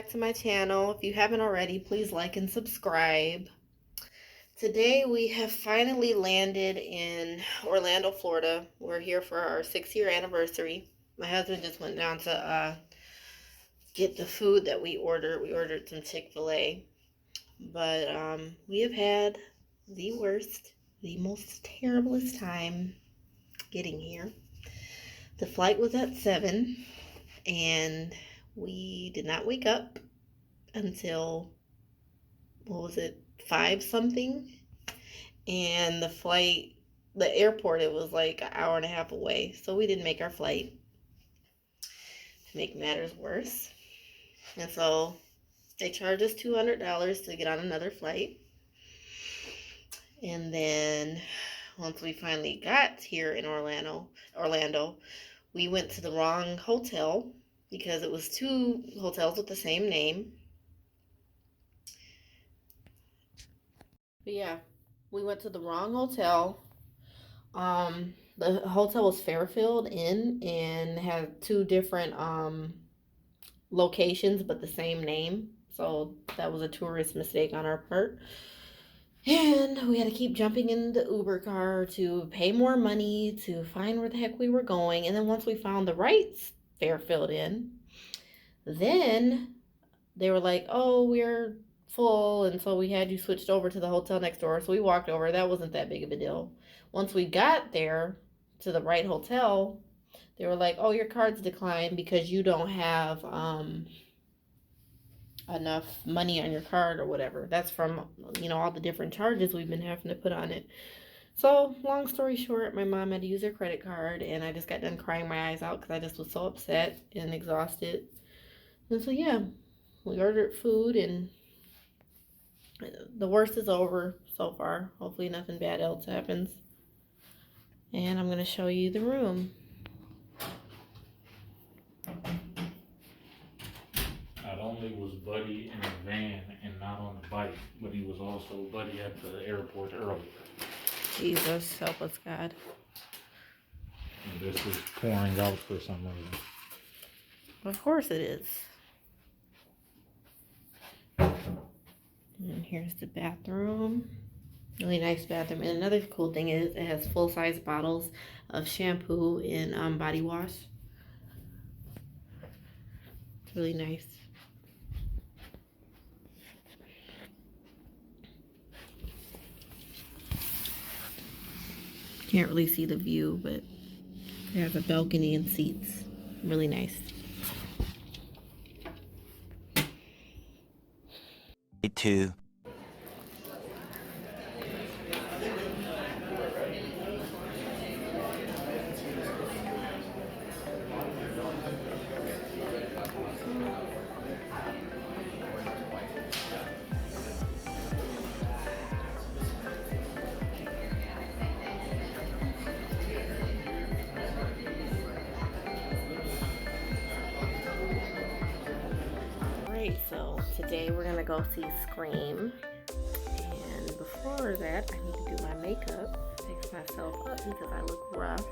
back to my channel. If you haven't already, please like and subscribe. Today we have finally landed in Orlando, Florida. We're here for our 6-year anniversary. My husband just went down to get the food that we ordered. We ordered some Chick-fil-A. But we have had the worst, the most terriblest time getting here. The flight was at 7 and we did not wake up until, what was it, 5 something? And the airport, it was like an hour and a half away. So we didn't make our flight, to make matters worse. And so they charged us $200 to get on another flight. And then once we finally got here in Orlando, we went to the wrong hotel because it was 2 hotels with the same name. But yeah, we went to the wrong hotel. The hotel was Fairfield Inn and had 2 different locations but the same name. So that was a tourist mistake on our part. And we had to keep jumping in the Uber car to pay more money to find where the heck we were going. And then once we found the right Fairfield Inn, then they were like, oh, we're full, and so we had you switched over to the hotel next door. So we walked over. That wasn't that big of a deal. Once we got there to the right hotel, they were like, oh, your card's declined because you don't have enough money on your card or whatever. That's from, all the different charges we've been having to put on it. So long story short, my mom had to use her credit card, and I just got done crying my eyes out because I just was so upset and exhausted. And so yeah, we ordered food, and the worst is over so far. Hopefully nothing bad else happens. And I'm going to show you the room. Not only was Buddy in the van and not on the bike, but he was also Buddy at the airport earlier. Jesus, help us, God. And this is pouring out for some reason. Of course it is. And here's the bathroom. Really nice bathroom. And another cool thing is it has full-size bottles of shampoo and body wash. It's really nice. Can't really see the view, but it has a balcony and seats. Really nice. Two. So today we're gonna go see Scream, and before that I need to do my makeup, fix myself up because I look rough.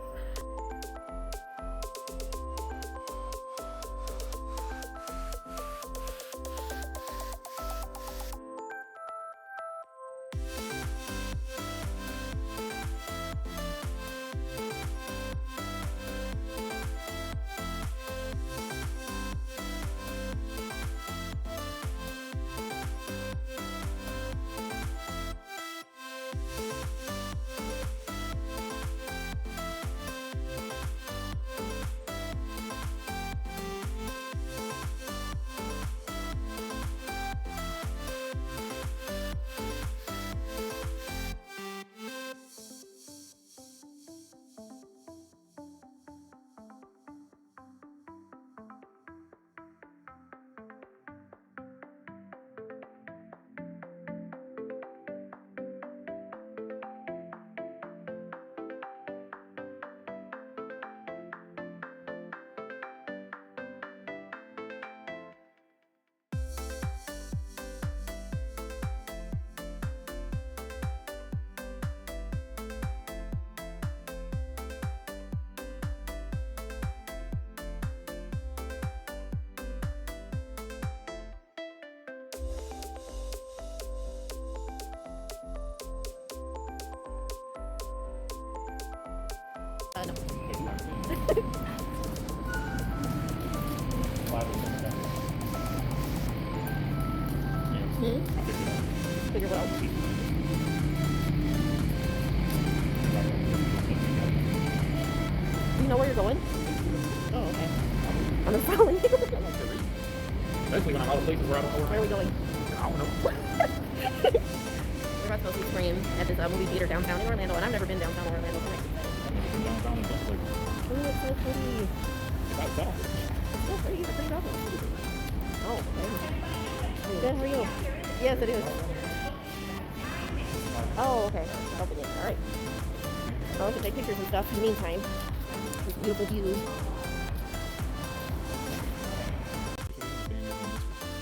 Figure what out. You know where you're going? Oh, okay. I'm just following you. Especially when I'm out of places where I don't know Where are we going? I don't know. We're about to go see Scream at this movie theater downtown in Orlando, and I've never been downtown Orlando. Downtown in a bunch of places. Oh, it's so pretty. It's outside. It's so pretty. It's pretty awesome. Oh, okay. Good, how are you? Yes, it is. Oh, okay. Open it. All right. Well, I can take pictures and stuff in the meantime. This beautiful view.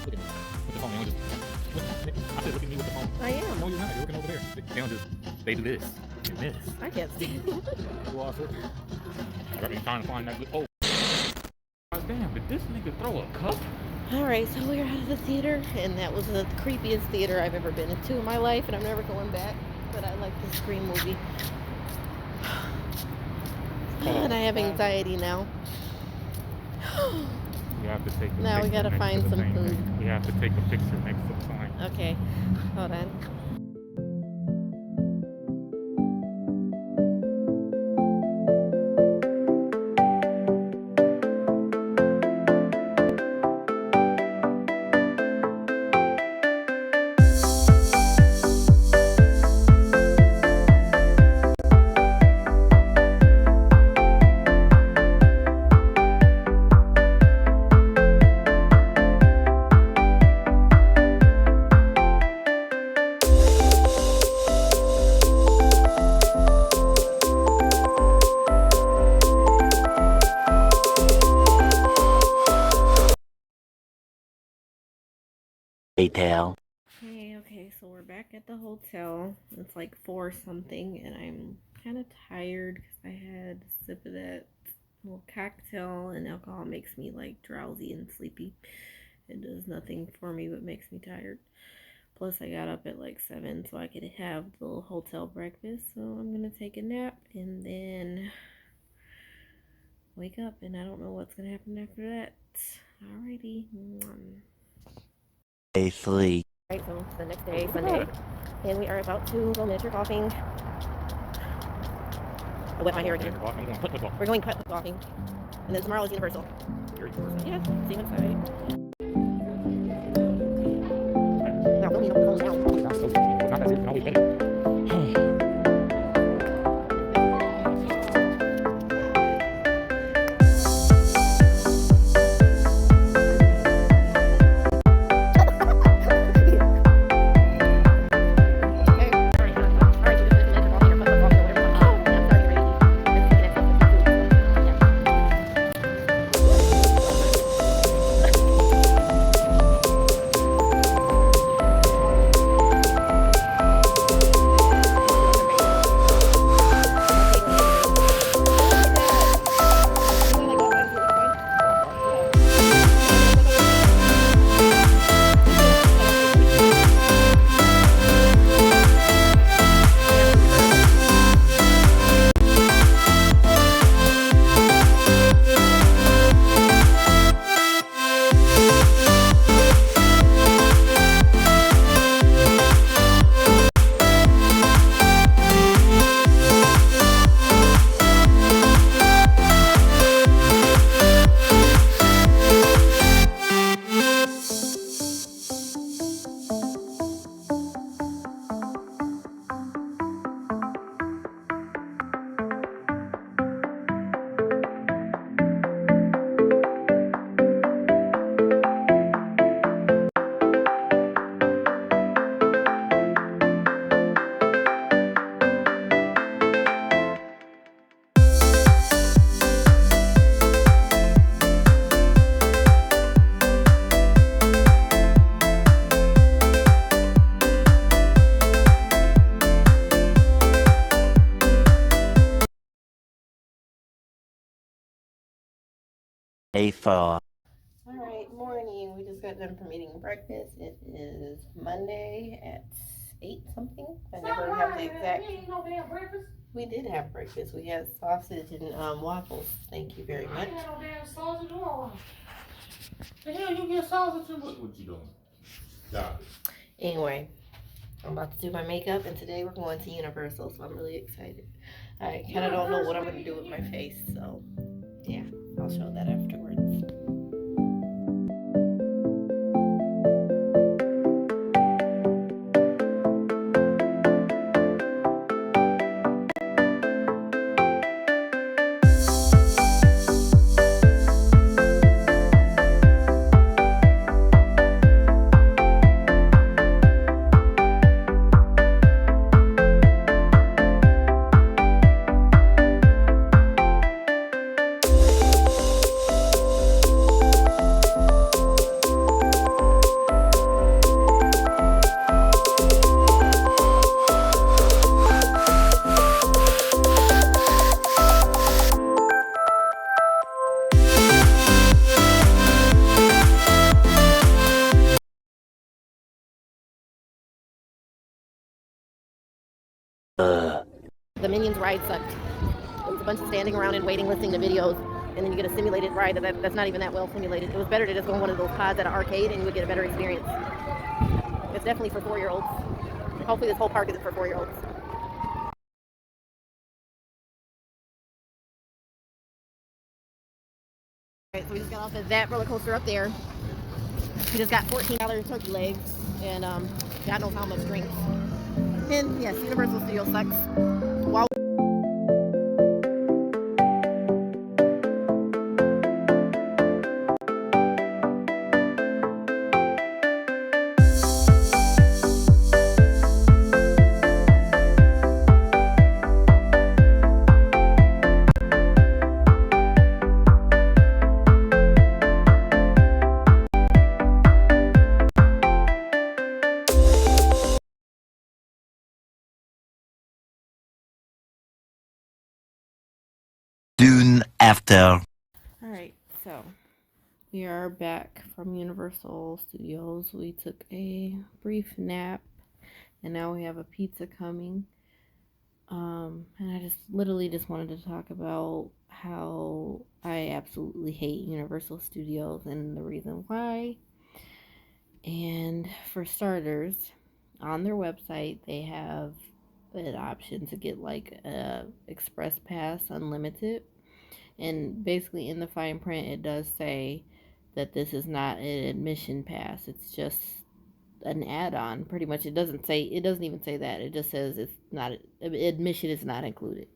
Look at me. With the phone, they don't just. I said, look at me with the phone. I am. No, you're not. You're looking over there. They don't just. They do this and this. I can't see. You all sorts. I got me trying to find that good. Oh. God damn! Did this nigga throw a cup? Alright, so we're out of the theater, and that was the creepiest theater I've ever been into in my life, and I'm never going back. But I like the Scream movie. And I have anxiety now. We have to take a Now we picture gotta next find to the some thing. food. We have to take a picture next to the sign. Okay, hold on. Detail. Okay, so we're back at the hotel. It's like 4 something, and I'm kind of tired because I had a sip of that little cocktail, and alcohol makes me like drowsy and sleepy. It does nothing for me but makes me tired. Plus, I got up at like 7 so I could have the little hotel breakfast. So I'm gonna take a nap and then wake up, and I don't know what's gonna happen after that. Alrighty. Day 3. Right, so it's the next day, Sunday, and we are about to go miniature golfing. I wet my hair again. I'm going put golf. We're going putt golfing, and then tomorrow is Universal. Yeah, see you inside. Now, don't need no phone now. Not so easy. It's not that easy. You can always get it. Day 4. Alright, morning. We just got done from eating breakfast. It is Monday at 8 something. I never have the exact. No damn breakfast. We did have breakfast. We had sausage and waffles. Thank you very much. I ain't had no damn sausage or waffles. The hell you get sausage and what you doing? Garbage. Anyway, I'm about to do my makeup, and today we're going to Universal, so I'm really excited. I kind of don't know what I'm going to do with my face, so yeah, I'll show that afterwards. The Minions ride sucked. It was a bunch of standing around and waiting, listening to videos, and then you get a simulated ride that's not even that well simulated. It was better to just go on one of those pods at an arcade and you would get a better experience. It's definitely for 4-year-olds. Hopefully this whole park isn't for 4-year-olds. Alright, so we just got off of that roller coaster up there. We just got $14 turkey legs and God knows how much drinks. And yes, Universal Studios sucks. While Soon after. Alright, so we are back from Universal Studios. We took a brief nap and now we have a pizza coming. And I just literally just wanted to talk about how I absolutely hate Universal Studios and the reason why. And for starters, on their website they have an option to get like a express pass unlimited, and basically in the fine print it does say that this is not an admission pass, it's just an add-on. Pretty much it doesn't even say that, it just says it's not, admission is not included.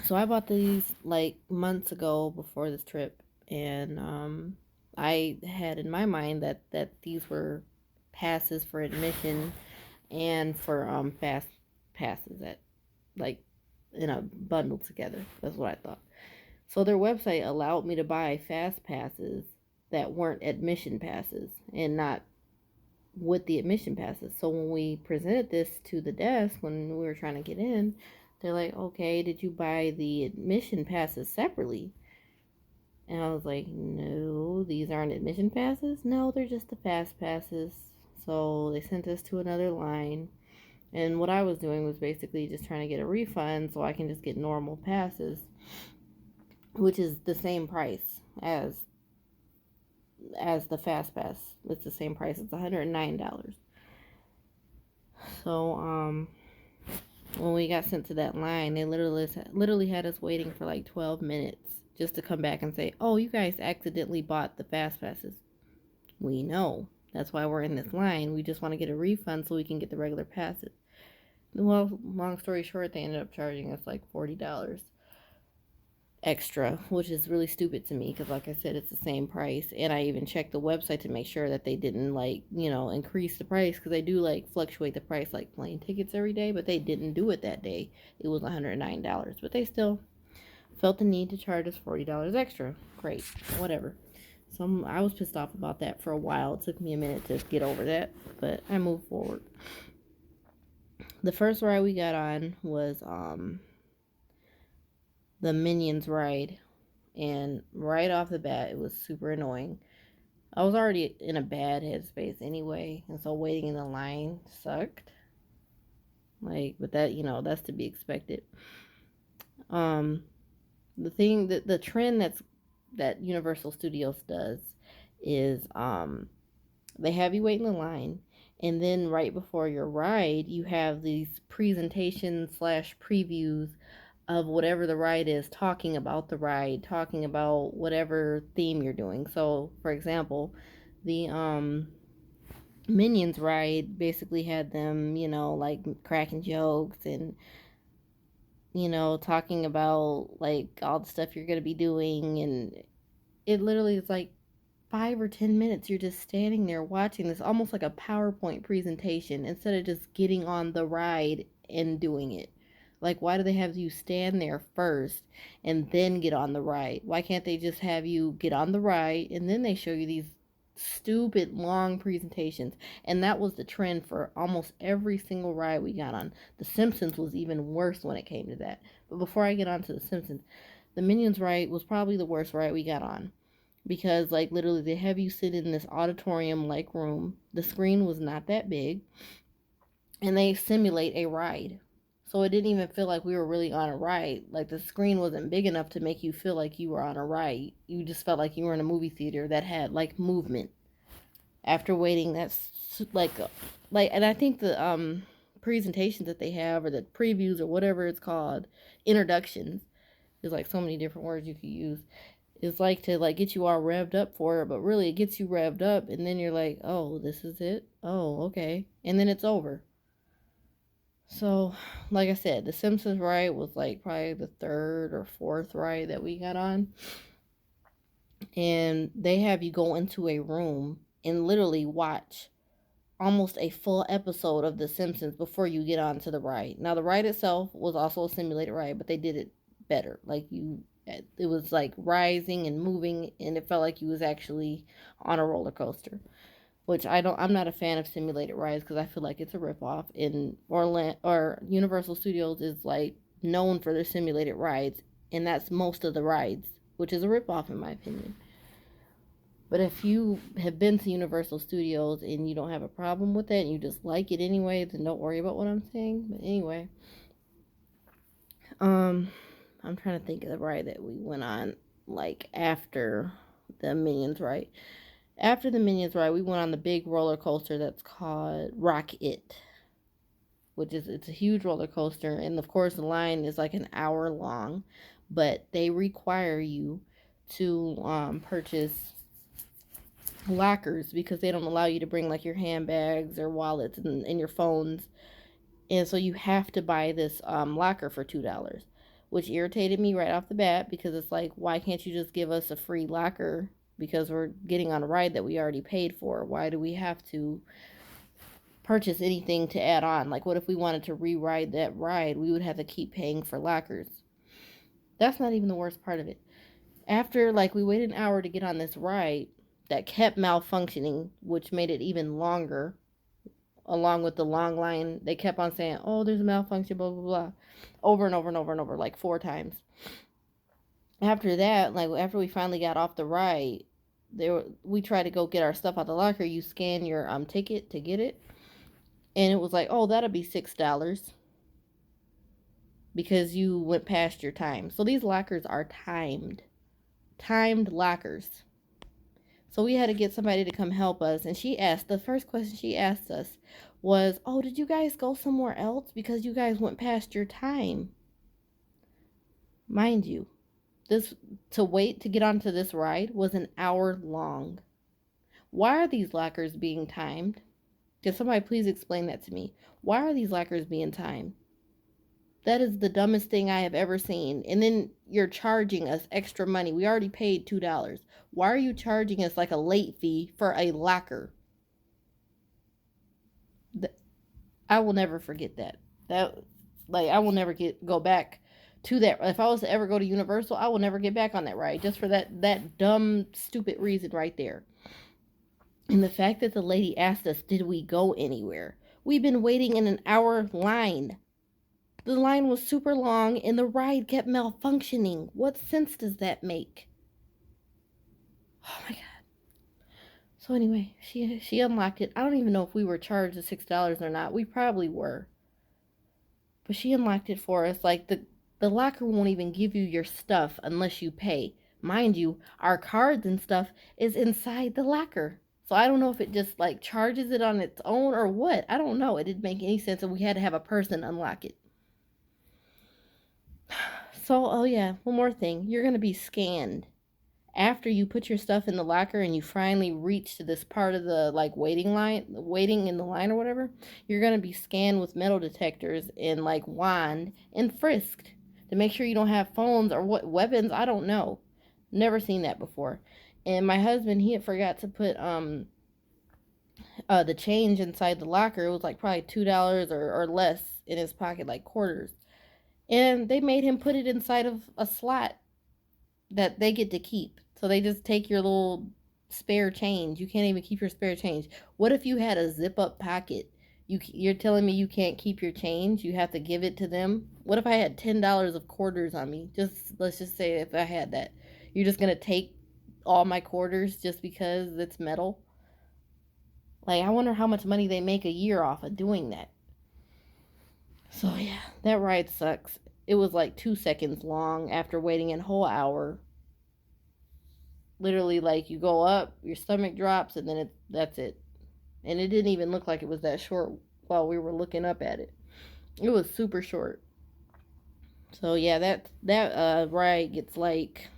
So I bought these like months ago before this trip, and I had in my mind that these were passes for admission and for fast passes, that like in a bundle together. That's what I thought. So their website allowed me to buy fast passes that weren't admission passes and not with the admission passes. So when we presented this to the desk when we were trying to get in, they're like, okay, did you buy the admission passes separately? And I was like, no, these aren't admission passes. No, they're just the fast passes. So they sent us to another line. And what I was doing was basically just trying to get a refund so I can just get normal passes, which is the same price as the fast pass. It's the same price. It's $109. So when we got sent to that line, they literally had us waiting for like 12 minutes just to come back and say, oh, you guys accidentally bought the fast passes. We know. That's why we're in this line. We just want to get a refund so we can get the regular passes. Well, long story short, they ended up charging us like $40 extra, which is really stupid to me because, like I said, it's the same price. And I even checked the website to make sure that they didn't increase the price, because they do like fluctuate the price like plane tickets every day, but they didn't do it that day. It was $109, but they still felt the need to charge us $40 extra. Great, whatever. So I was pissed off about that for a while. It took me a minute to get over that, but I moved forward. The first ride we got on was the Minions ride, and right off the bat it was super annoying. I was already in a bad headspace anyway, and so waiting in the line sucked. But that, that's to be expected. The thing that the trend that Universal Studios does is they have you wait in the line, And then right before your ride, you have these presentations slash previews of whatever the ride is, talking about the ride, talking about whatever theme you're doing. So, for example, the Minions ride basically had them, like cracking jokes and, talking about like all the stuff you're going to be doing. And it literally is like 5 or 10 minutes. You're just standing there watching this almost like a PowerPoint presentation instead of just getting on the ride and doing it. Like, why do they have you stand there first and then get on the ride? Why can't they just have you get on the ride and then they show you these stupid long presentations? And that was the trend for almost every single ride we got on. The Simpsons was even worse when it came to that. But before I get on to the Simpsons, the Minions ride was probably the worst ride we got on, because like literally they have you sit in this auditorium like room. The screen was not that big, and they simulate a ride, so it didn't even feel like we were really on a ride. Like, the screen wasn't big enough to make you feel like you were on a ride. You just felt like you were in a movie theater that had like movement. After waiting, that's like and I think the presentations that they have, or the previews, or whatever it's called, introductions, there's like so many different words you could use. It's like to like get you all revved up for it, but really it gets you revved up and then you're like, oh, this is it? Oh, okay. And then it's over. So, like I said, the Simpsons ride was like probably the third or fourth ride that we got on. And they have you go into a room and literally watch almost a full episode of The Simpsons before you get onto the ride. Now, the ride itself was also a simulated ride, but they did it better. Like, it was like rising and moving, and it felt like you was actually on a roller coaster. Which I'm not a fan of simulated rides because I feel like it's a ripoff. In Orlando, or Universal Studios is like known for their simulated rides, and that's most of the rides, which is a ripoff in my opinion. But if you have been to Universal Studios and you don't have a problem with it and you just like it anyway, then don't worry about what I'm saying. But anyway, I'm trying to think of the ride that we went on like after the Minions ride. After the Minions ride, we went on the big roller coaster that's called Rock It, it's a huge roller coaster, and of course the line is like an hour long, but they require you to purchase lockers because they don't allow you to bring like your handbags or wallets and your phones, and so you have to buy this locker for $2, which irritated me right off the bat because it's like, why can't you just give us a free locker? Because we're getting on a ride that we already paid for. Why do we have to purchase anything to add on? Like, what if we wanted to re-ride that ride? We would have to keep paying for lockers. That's not even the worst part of it. After, like, we waited an hour to get on this ride that kept malfunctioning, which made it even longer, along with the long line. They kept on saying, oh, there's a malfunction, blah, blah, blah, over and over and over and over, like 4 times. After that, like after we finally got off the ride, we tried to go get our stuff out the locker. You scan your ticket to get it, and it was like, oh, that'll be $6 because you went past your time. So these lockers are timed lockers. So we had to get somebody to come help us, and the first question she asked us was, oh, did you guys go somewhere else because you guys went past your time? Mind you, to wait to get onto this ride was an hour long. Why are these lockers being timed? Can somebody please explain that to me? Why are these lockers being timed? That is the dumbest thing I have ever seen. And then you're charging us extra money. We already paid $2. Why are you charging us like a late fee for a locker? I will never forget that. I will never go back to that. If I was to ever go to Universal, I will never get back on that ride just for that dumb, stupid reason right there. And the fact that the lady asked us, did we go anywhere? We've been waiting in an hour line. The line was super long and the ride kept malfunctioning. What sense does that make? Oh my god. So anyway, she unlocked it. I don't even know if we were charged the $6 or not. We probably were. But she unlocked it for us. Like, the locker won't even give you your stuff unless you pay. Mind you, our cards and stuff is inside the locker. So I don't know if it just like charges it on its own or what. I don't know. It didn't make any sense, and we had to have a person unlock it. So, oh yeah, one more thing. You're going to be scanned after you put your stuff in the locker and you finally reach to this part of the like waiting in the line or whatever. You're going to be scanned with metal detectors and like wand and frisked to make sure you don't have phones or what weapons. I don't know. Never seen that before. And my husband, he had forgot to put the change inside the locker. It was like probably $2 or less in his pocket, like quarters. And they made him put it inside of a slot that they get to keep. So they just take your little spare change. You can't even keep your spare change. What if you had a zip up pocket? You're telling me you can't keep your change? You have to give it to them? What if I had $10 of quarters on me? Let's just say if I had that. You're just gonna take all my quarters just because it's metal? Like, I wonder how much money they make a year off of doing that. So yeah, that ride sucks. It was like 2 seconds long after waiting a whole hour. Literally, like, you go up, your stomach drops, and then that's it. And it didn't even look like it was that short while we were looking up at it. It was super short. So yeah, that ride gets like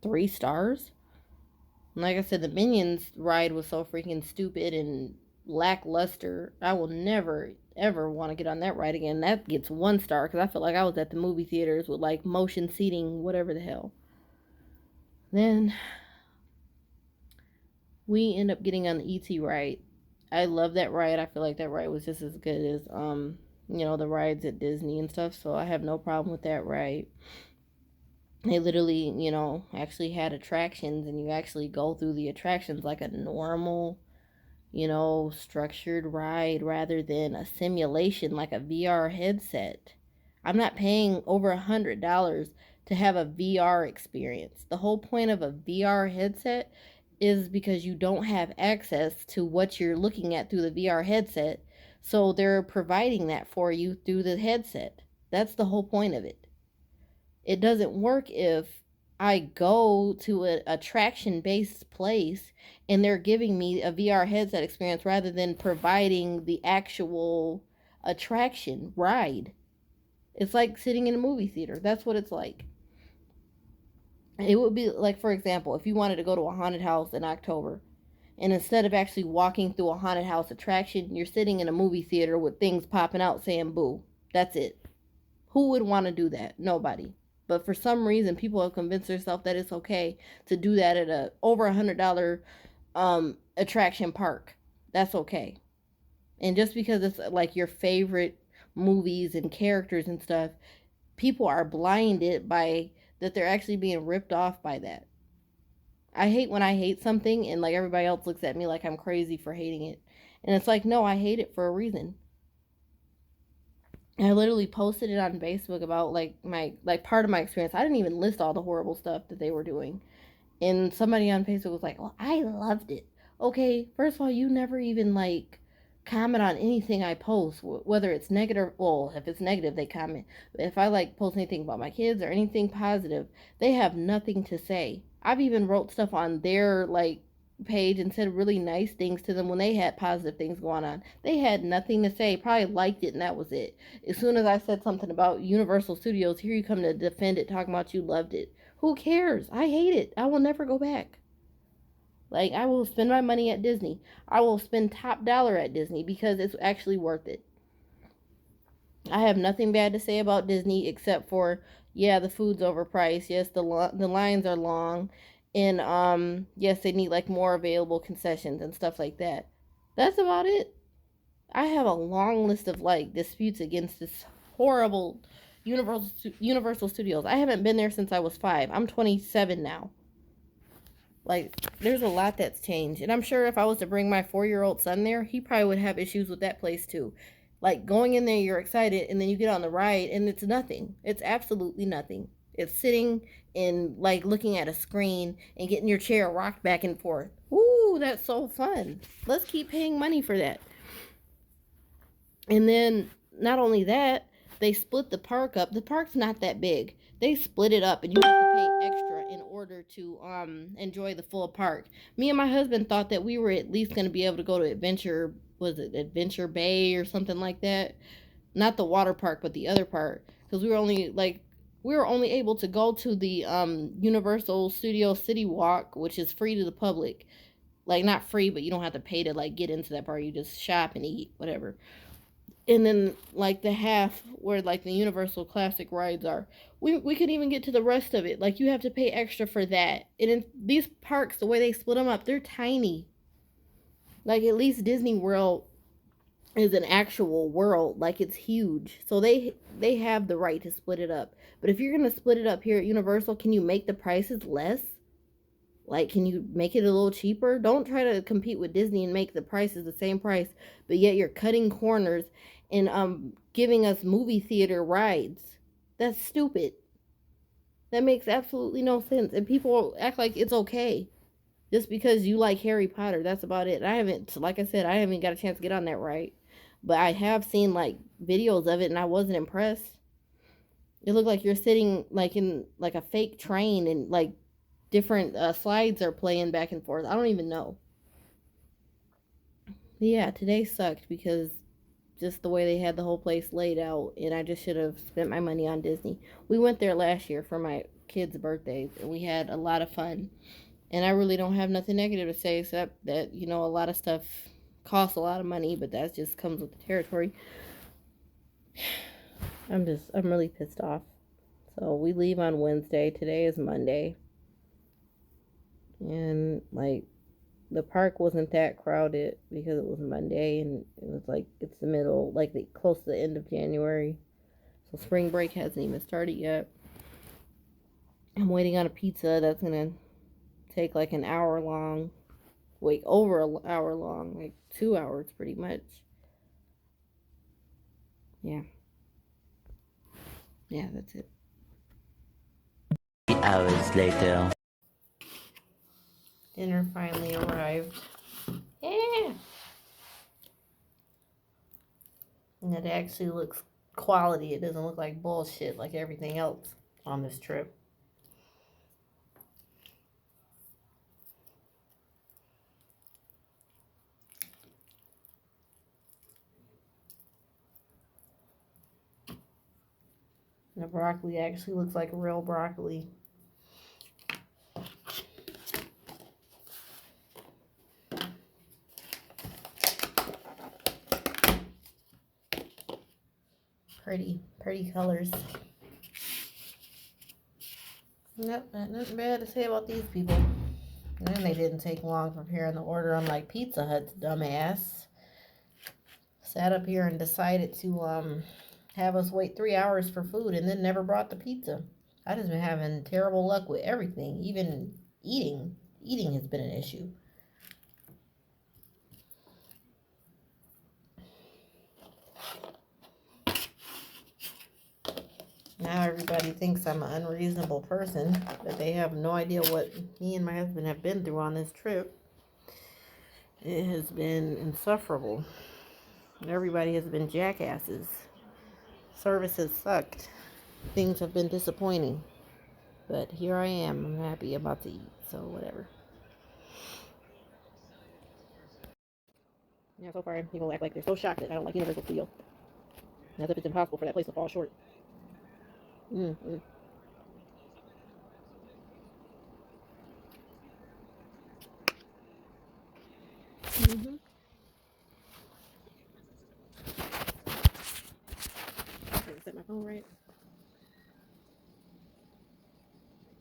3 stars. And like I said, the Minions ride was so freaking stupid and lackluster. I will never ever want to get on that ride again. That gets 1 star because I felt like I was at the movie theaters with like motion seating, whatever the hell. Then we end up getting on the ET ride. I love that ride. I feel like that ride was just as good as the rides at Disney and stuff. So I have no problem with that ride. They literally, actually had attractions, and you actually go through the attractions like a normal, structured ride rather than a simulation like a VR headset. I'm not paying over $100 to have a VR experience. The whole point of a VR headset is because you don't have access to what you're looking at through the VR headset. So they're providing that for you through the headset. That's the whole point of it. It doesn't work if I go to an attraction based place and they're giving me a VR headset experience rather than providing the actual attraction ride. It's like sitting in a movie theater. That's what it's like. It would be like, for example, if you wanted to go to a haunted house in October, and instead of actually walking through a haunted house attraction, you're sitting in a movie theater with things popping out saying boo. That's it. Who would want to do that? Nobody. But for some reason, people have convinced themselves that it's okay to do that at a over $100 attraction park. That's okay. And just because it's like your favorite movies and characters and stuff, people are blinded by that they're actually being ripped off by that. I hate when I hate something and like everybody else looks at me like I'm crazy for hating it. And it's like, no, I hate it for a reason. I literally posted it on Facebook about like my part of my experience. I didn't even list all the horrible stuff that they were doing. And somebody on Facebook was like, "Well, I loved it." Okay, first of all, you never even like comment on anything I post, whether it's negative. Well, if it's negative, they comment. But if I like post anything about my kids or anything positive, they have nothing to say. I've even wrote stuff on their like page and said really nice things to them when they had positive things going on. They had nothing to say, probably liked it, and that was it. As soon as I said something about Universal Studios, here you come to defend it, talking about you loved it. Who cares? I hate it. I will never go back. Like, I will spend my money at Disney. I will spend top dollar at Disney because it's actually worth it. I have nothing bad to say about Disney except for, yeah, the food's overpriced. Yes, the lines are long. And yes, they need like more available concessions and stuff like that. That's about it. I have a long list of like disputes against this horrible Universal Studios. I haven't been there since I was 5. I'm 27 now. Like, there's a lot that's changed. And I'm sure if I was to bring my 4-year-old son there, he probably would have issues with that place too. Like, going in there, you're excited, and then you get on the ride, and it's nothing. It's absolutely nothing. It's sitting and, like, looking at a screen and getting your chair rocked back and forth. Ooh, that's so fun. Let's keep paying money for that. And then, not only that, they split the park up. The park's not that big. They split it up, and you have to pay extra in order order to enjoy the full park. Me and my husband thought that we were at least going to be able to go to Adventure Bay or something like that. Not the water park, but the other part, because we were only able to go to the Universal Studio City Walk, which is free to the public. Like, not free, but you don't have to pay to like get into that part. You just shop and eat, whatever. And then like the half where like the Universal Classic rides are, we couldn't even get to the rest of it. Like, you have to pay extra for that. And in these parks, the way they split them up, they're tiny. Like, at least Disney World is an actual world, like it's huge, so they have the right to split it up. But if you're gonna split it up here at Universal, can you make the prices less? Like, can you make it a little cheaper? Don't try to compete with Disney and make the prices the same price, but yet you're cutting corners and giving us movie theater rides. That's stupid. That makes absolutely no sense. And people act like it's okay just because you like Harry Potter. That's about it. I haven't, like I said, I haven't got a chance to get on that ride, but I have seen like videos of it and I wasn't impressed. It looked like you're sitting like in like a fake train and like different slides are playing back and forth. I don't even know. Yeah, today sucked because just the way they had the whole place laid out, and I just should have spent my money on Disney. We went there last year for my kids' birthdays and we had a lot of fun. And I really don't have nothing negative to say except that, a lot of stuff costs a lot of money, but that just comes with the territory. I'm really pissed off. So we leave on Wednesday. Today is Monday. And like, the park wasn't that crowded because it was Monday and it was like, it's the middle, like close to the end of January. So spring break hasn't even started yet. I'm waiting on a pizza that's going to take like an hour long. Wait, over an hour long, like 2 hours pretty much. Yeah, that's it. 3 hours later. Dinner finally arrived. Yeah. And it actually looks quality. It doesn't look like bullshit like everything else on this trip. And the broccoli actually looks like real broccoli. Pretty colors. Nope, nothing bad to say about these people. And they didn't take long preparing the order, unlike Pizza Hut's dumbass. Sat up here and decided to have us wait 3 hours for food and then never brought the pizza. I just been having terrible luck with everything, even eating. Eating has been an issue. Now everybody thinks I'm an unreasonable person, but they have no idea what me and my husband have been through on this trip. It has been insufferable. Everybody has been jackasses. Service has sucked. Things have been disappointing. But here I am. I'm happy about to eat, so whatever. Yeah, so far people act like they're so shocked that I don't like Universal Studios. As if it's impossible for that place to fall short. Mm-hmm. Mm-hmm. Set my phone right.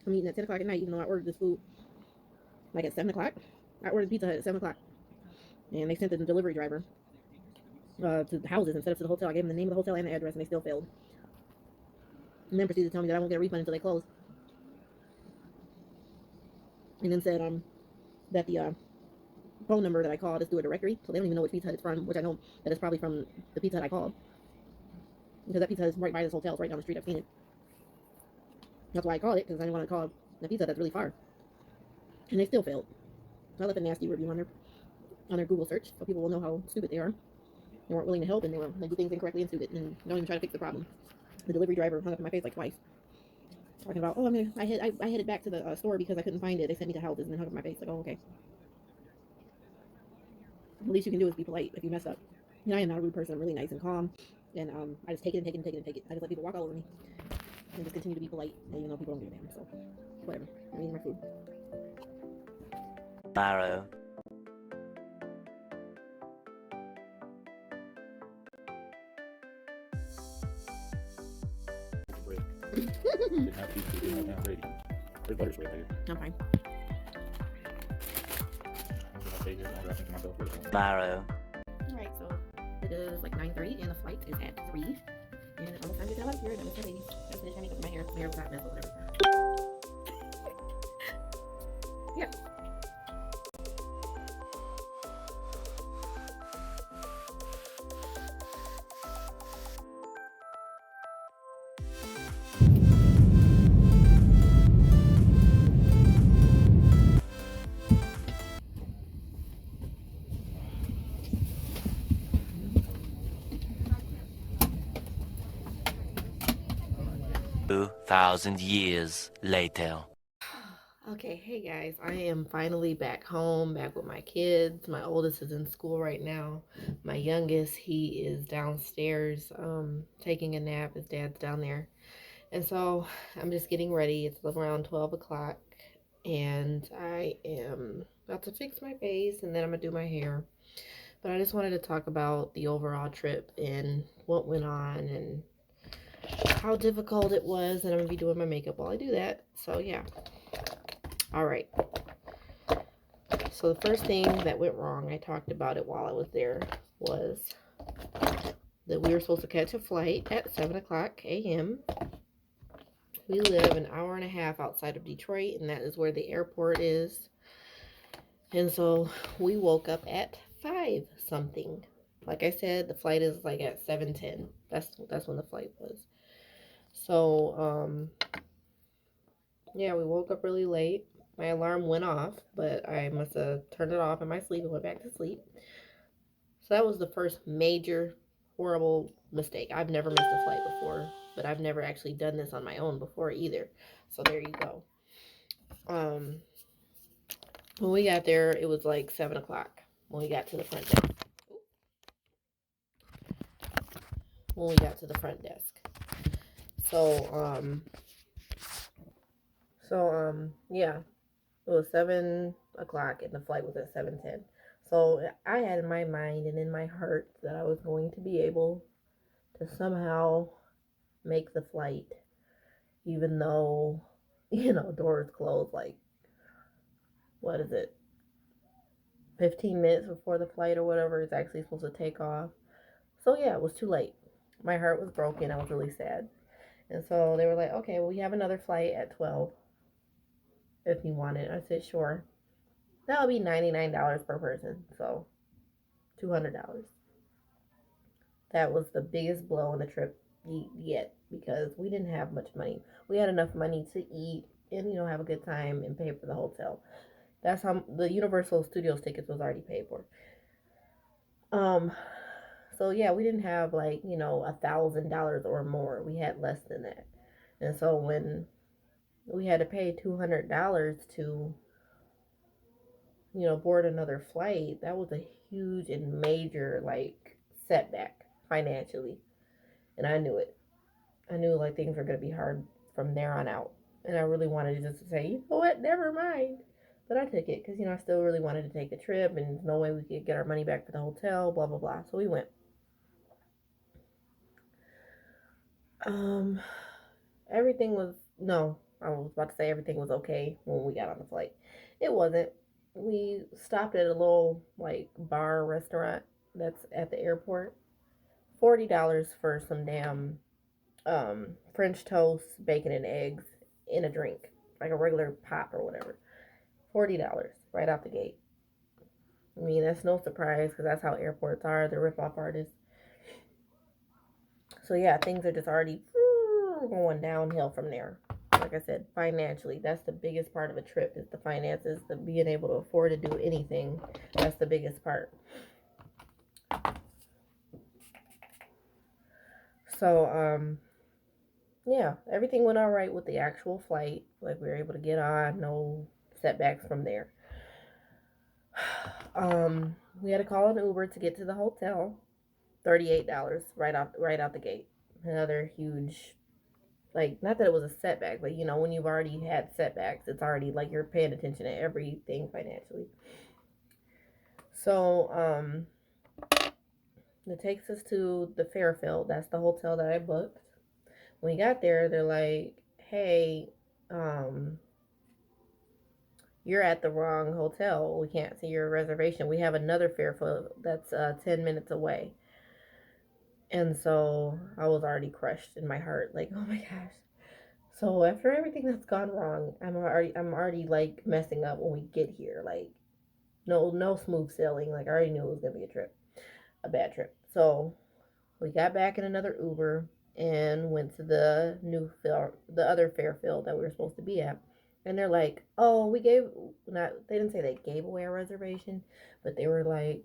I'm eating at 10 o'clock at night, even though I ordered this food like at 7 o'clock. I ordered pizza at 7 o'clock. And they sent the delivery driver to the houses instead of to the hotel. I gave them the name of the hotel and the address, and they still failed. And then proceeded to tell me that I won't get a refund until they close. And then said that the phone number that I called is through a directory, so they don't even know which Pizza Hut it's from, which I know that it's probably from the Pizza Hut I called. Because that Pizza Hut is right by this hotel, it's right down the street, I've seen it. That's why I called it, because I didn't want to call the Pizza Hut that's really far. And they still failed. So I left a nasty review on their Google search, so people will know how stupid they are. They weren't willing to help, and they do things incorrectly and stupid, and don't even try to fix the problem. The delivery driver hung up in my face like twice. talking about, oh, I headed back to the store because I couldn't find it. They sent me to houses and then hung up my face. Like, oh, okay. The least you can do is be polite if you mess up. You know, I am not a rude person. I'm really nice and calm. And I just take it and take it and take it and take it. I just let people walk all over me and just continue to be polite, even though people don't give a damn. So, whatever. I'm eating my food. Tomorrow. Bread. Did not teach you to do my damn radio. There's butter spread here. I'm fine. I'm gonna take it. I'm gonna think myself first. Tomorrow. Alright, so it is like 9:30 and the flight is at 3. And it's almost time to get out of here. And I'm just baby. Just finish my makeup and my hair. My hair was not messed or whatever. Yeah. Thousand years later. Okay, hey guys, I am finally back home, back with my kids. My oldest is in school right now. My youngest, he is downstairs taking a nap. His dad's down there. And so I'm just getting ready. It's around 12 o'clock and I am about to fix my face and then I'm gonna do my hair. But I just wanted to talk about the overall trip and what went on and how difficult it was, and I'm gonna be doing my makeup while I do that. So yeah. All right. So the first thing that went wrong, I talked about it while I was there, was that we were supposed to catch a flight at 7 o'clock a.m. We live an hour and a half outside of Detroit, and that is where the airport is. And so we woke up at 5 something. Like I said, the flight is like at 7:10. That's when the flight was. So, yeah, we woke up really late. My alarm went off, but I must have turned it off in my sleep and went back to sleep. So that was the first major, horrible mistake. I've never missed a flight before, but I've never actually done this on my own before either. So there you go. When we got there, it was like 7 o'clock when we got to the front desk. Yeah, it was 7 o'clock and the flight was at 7:10. So I had in my mind and in my heart that I was going to be able to somehow make the flight, even though, doors closed like, what is it, 15 minutes before the flight or whatever is actually supposed to take off. So yeah, it was too late. My heart was broken. I was really sad. And so they were like, okay, well, we have another flight at 12 if you want it. I said, sure. That'll be $99 per person. So $200. That was the biggest blow on the trip yet because we didn't have much money. We had enough money to eat and, have a good time and pay for the hotel. That's how the Universal Studios tickets was already paid for. So yeah, we didn't have like, $1,000 or more. We had less than that. And so when we had to pay $200 to, board another flight, that was a huge and major like setback financially. And I knew it. I knew like things were going to be hard from there on out. And I really wanted to just say, you know what, never mind. But I took it because, I still really wanted to take the trip and there's no way we could get our money back for the hotel, blah, blah, blah. So we went. Everything was, no, I was about to say everything was okay when we got on the flight. It wasn't. We stopped at a little, like, bar restaurant that's at the airport. $40 for some damn French toast, bacon, and eggs in a drink, like a regular pop or whatever. $40 right out the gate. I mean, that's no surprise because that's how airports are. They're rip-off artists. So yeah, things are just already going downhill from there. Like I said, financially, that's the biggest part of a trip is the finances, the being able to afford to do anything. That's the biggest part. So, yeah, everything went all right with the actual flight. Like we were able to get on, no setbacks from there. We had to call an Uber to get to the hotel. $38 right out the gate. Another huge, like, not that it was a setback, but when you've already had setbacks, it's already like you're paying attention to everything financially. So it takes us to the Fairfield. That's the hotel that I booked. When we got there, they're like, hey, um you're at the wrong hotel. We can't see your reservation. We have another Fairfield that's 10 minutes away. And so I was already crushed in my heart, like, oh my gosh. So after everything that's gone wrong, I'm already like messing up when we get here. Like, no smooth sailing. Like, I already knew it was gonna be a bad trip. So we got back in another Uber and went to the other Fairfield that we were supposed to be at. And they're like, "Oh, we gave not they didn't say they gave away a reservation, but they were like,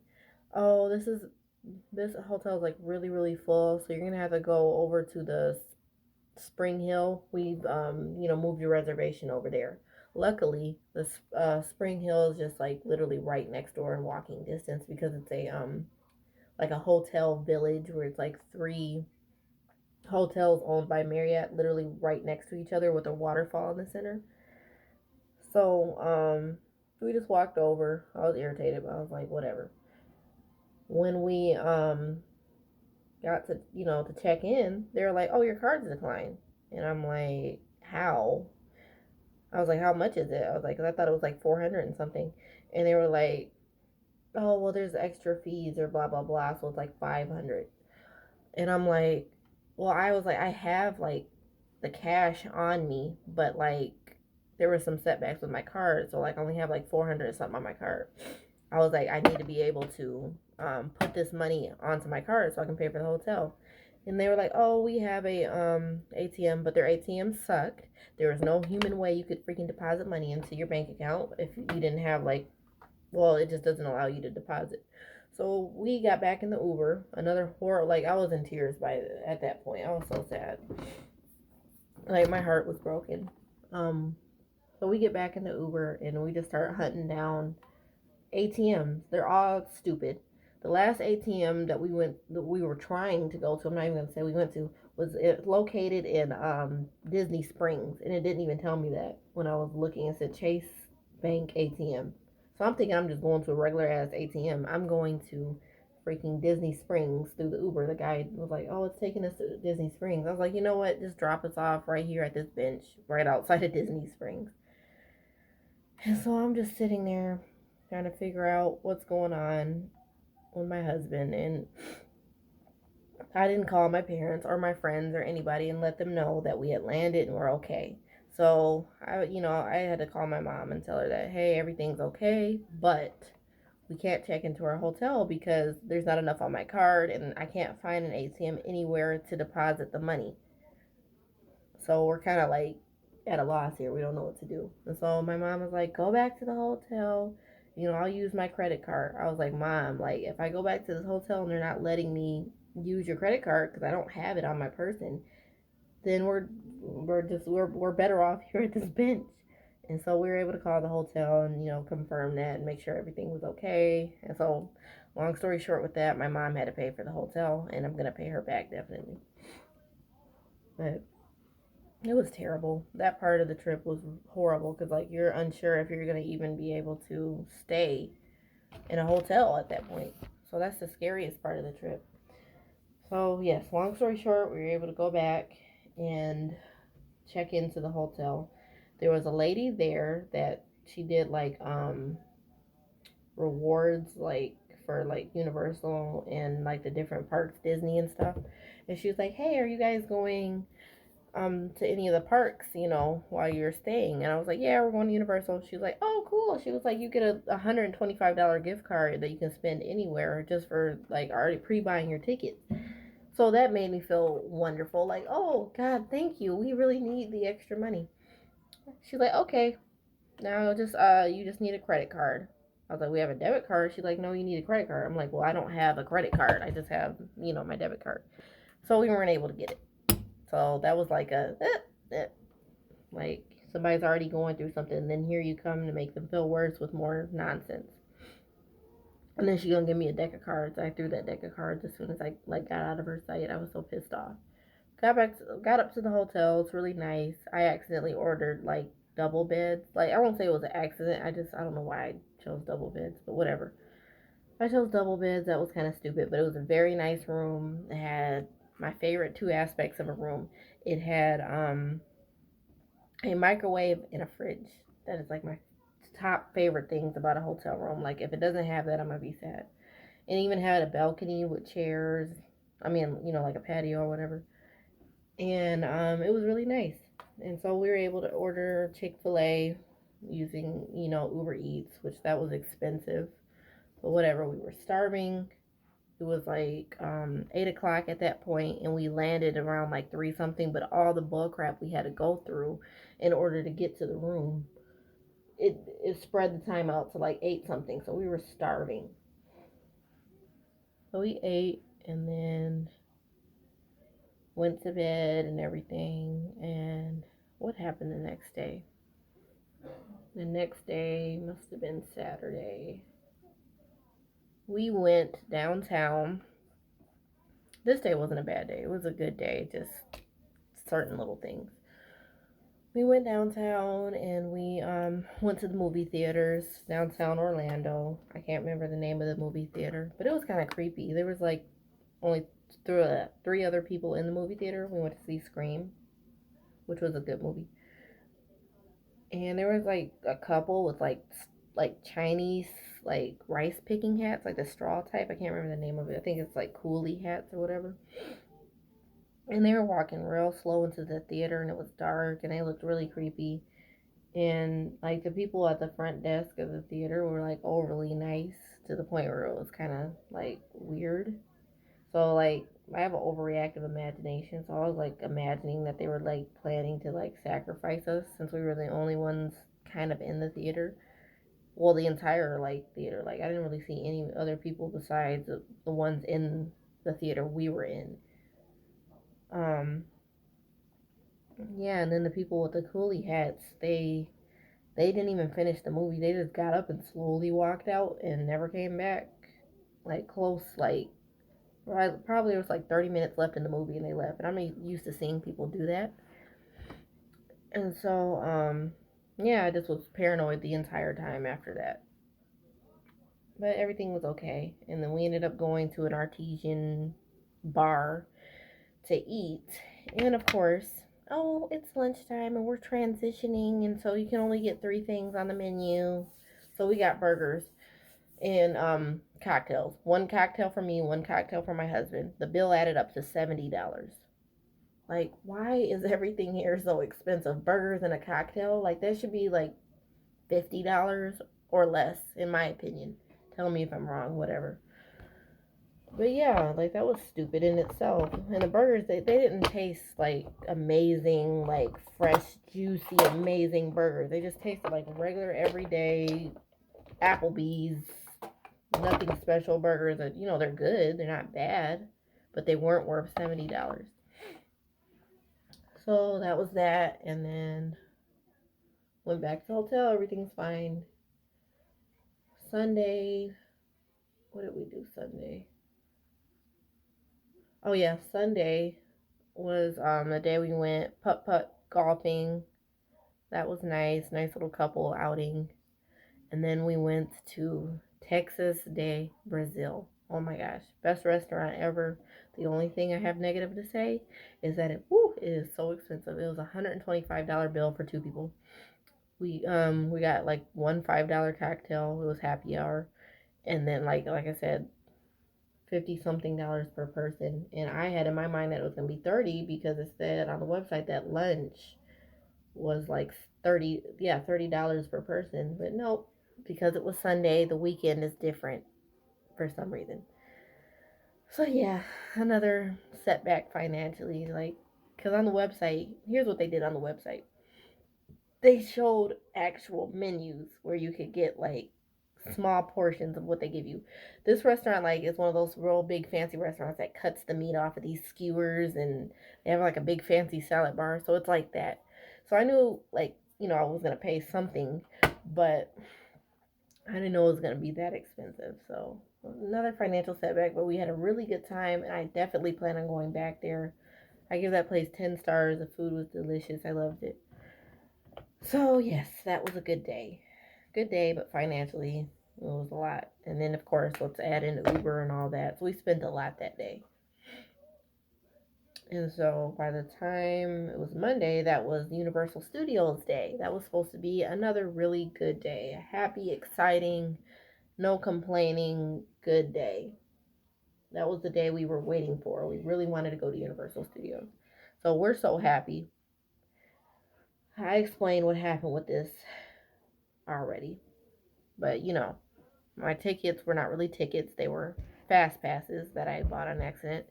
"Oh, this hotel is like really really full, so you're going to have to go over to the Spring Hill. We've moved your reservation over there." Luckily, the Spring Hill is just like literally right next door in walking distance because it's a like a hotel village where it's like three hotels owned by Marriott literally right next to each other with a waterfall in the center. So we just walked over. I was irritated, but I was like, whatever. When we got to to check in, they were like, "Oh, your card's declined." And I'm like, "How?" I was like, "How much is it?" I was like, "'Cause I thought it was like 400 and something." And they were like, "Oh, well, there's extra fees or blah blah blah, so it's like 500." And I'm like, "Well, I was like, I have like the cash on me, but like there were some setbacks with my card, so like I only have like 400 or something on my card." I was like, I need to be able to put this money onto my card so I can pay for the hotel. And they were like, "Oh, we have a ATM, but their ATM sucked. There was no human way you could freaking deposit money into your bank account if you didn't have like, well, it just doesn't allow you to deposit." So we got back in the Uber. Another horror. Like I was in tears at that point. I was so sad. Like my heart was broken. Um, so we get back in the Uber and we just start hunting down ATMs. They're all stupid. The last ATM that we were trying to go to, I'm not even gonna say we went to, was it located in Disney Springs, and it didn't even tell me that when I was looking. It said Chase Bank ATM. So I'm thinking I'm just going to a regular ass ATM. I'm going to freaking Disney Springs through the Uber. The guy was like, "Oh, it's taking us to Disney Springs." I was like, "You know what? Just drop us off right here at this bench, right outside of Disney Springs." And so I'm just sitting there trying to figure out what's going on with my husband. And I didn't call my parents or my friends or anybody and let them know that we had landed and we're okay. So I had to call my mom and tell her that, hey, everything's okay, but we can't check into our hotel because there's not enough on my card and I can't find an ATM anywhere to deposit the money. So we're kind of like at a loss here. We don't know what to do. And so my mom was like, go back to the hotel. I'll use my credit card. I was like, Mom, like if I go back to this hotel and they're not letting me use your credit card because I don't have it on my person, then we're better off here at this bench. And so we were able to call the hotel and confirm that and make sure everything was okay. And so, long story short, with that, my mom had to pay for the hotel, and I'm gonna pay her back definitely. But it was terrible. That part of the trip was horrible because like you're unsure if you're gonna even be able to stay in a hotel at that point. So that's the scariest part of the trip. So yes, long story short, we were able to go back and check into the hotel. There was a lady there that she did like rewards like for like Universal and like the different parks, Disney and stuff. And she was like, "Hey, are you guys going to any of the parks, while you're staying?" And I was like, "Yeah, we're going to Universal." She was like, "Oh, cool." She was like, "You get a $125 gift card that you can spend anywhere just for like already pre-buying your tickets." So that made me feel wonderful. Like, "Oh God, thank you. We really need the extra money." She's like, "Okay, now just you just need a credit card." I was like, "We have a debit card." She's like, "No, you need a credit card." I'm like, "Well, I don't have a credit card. I just have, my debit card." So we weren't able to get it. So that was like like somebody's already going through something, and then here you come to make them feel worse with more nonsense. And then she gonna give me a deck of cards. I threw that deck of cards as soon as I like got out of her sight. I was so pissed off. Got up to the hotel. It's really nice. I accidentally ordered like double beds. Like I won't say it was an accident. I don't know why I chose double beds, but whatever. I chose double beds. That was kind of stupid, but it was a very nice room. It had my favorite two aspects of a room. It had a microwave and a fridge. That is like my top favorite things about a hotel room. Like if it doesn't have that, I'm gonna be sad. It even had a balcony with chairs. I mean, like a patio or whatever. And it was really nice. And so we were able to order Chick-fil-A using, Uber Eats, which that was expensive. But whatever, we were starving. It was like 8 o'clock at that point, and we landed around like three something. But all the bull crap we had to go through in order to get to the room, it spread the time out to like 8 something. So we were starving. So we ate and then went to bed and everything. And what happened the next day? The next day must have been Saturday. We went downtown. This day wasn't a bad day. It was a good day, just certain little things. We went downtown and we went to the movie theaters downtown Orlando. I can't remember the name of the movie theater, but it was kind of creepy. There was like only three other people in the movie theater. We went to see Scream, which was a good movie. And there was like a couple with like Chinese like rice picking hats, like the straw type. I can't remember the name of it. I think it's like coolie hats or whatever. And they were walking real slow into the theater, and it was dark, and they looked really creepy. And like the people at the front desk of the theater were like overly nice to the point where it was kind of like weird. So like I have an overreactive imagination, so I was like imagining that they were like planning to like sacrifice us since we were the only ones kind of in the theater. Well, the entire like theater. Like I didn't really see any other people besides the ones in the theater we were in. Um, yeah, and then the people with the coolie hats, they didn't even finish the movie. They just got up and slowly walked out and never came back. Like close, like probably there was like 30 minutes left in the movie and they left. And I'm used to seeing people do that. And so, yeah, I just was paranoid the entire time after that. But everything was okay. And then we ended up going to an artesian bar to eat. And of course, oh, it's lunchtime and we're transitioning. And so you can only get three things on the menu. So we got burgers and cocktails. One cocktail for me, one cocktail for my husband. The bill added up to $70. Like, why is everything here so expensive? Burgers and a cocktail? Like, that should be like $50 or less, in my opinion. Tell me if I'm wrong, whatever. But yeah, like that was stupid in itself. And the burgers, they didn't taste like amazing, like fresh, juicy, amazing burgers. They just tasted like regular, everyday Applebee's, nothing special burgers. That they're good, they're not bad, but they weren't worth $70. So that was that, and then went back to the hotel. Everything's fine. Sunday, what did we do Sunday? Oh yeah, Sunday was the day we went putt putt golfing. That was nice, nice little couple outing. And then we went to Texas de Brazil. Oh my gosh, best restaurant ever. The only thing I have negative to say is that it is so expensive. It was a $125 bill for two people. We got like one $5 cocktail. It was happy hour, and then like I said, 50 something dollars per person. And I had in my mind that it was gonna be 30 because it said on the website that lunch was like 30, yeah, $30 per person. But nope, because it was Sunday, the weekend is different for some reason. So yeah, another setback financially. Like, because on the website, here's what they did on the website. They showed actual menus where you could get like small portions of what they give you. This restaurant like is one of those real big fancy restaurants that cuts the meat off of these skewers, and they have like a big fancy salad bar. So it's like that. So I knew like, I was gonna pay something, but I didn't know it was gonna be that expensive. So another financial setback, but we had a really good time, and I definitely plan on going back there. I give that place 10 stars. The food was delicious. I loved it. So yes, that was a good day. Good day, but financially it was a lot. And then of course let's add in Uber and all that. So we spent a lot that day. And so by the time it was Monday, that was Universal Studios Day. That was supposed to be another really good day. A happy, exciting, no complaining, good day. That was the day we were waiting for. We really wanted to go to Universal Studios. So we're so happy. I explained what happened with this already. But my tickets were not really tickets, they were fast passes that I bought on accident,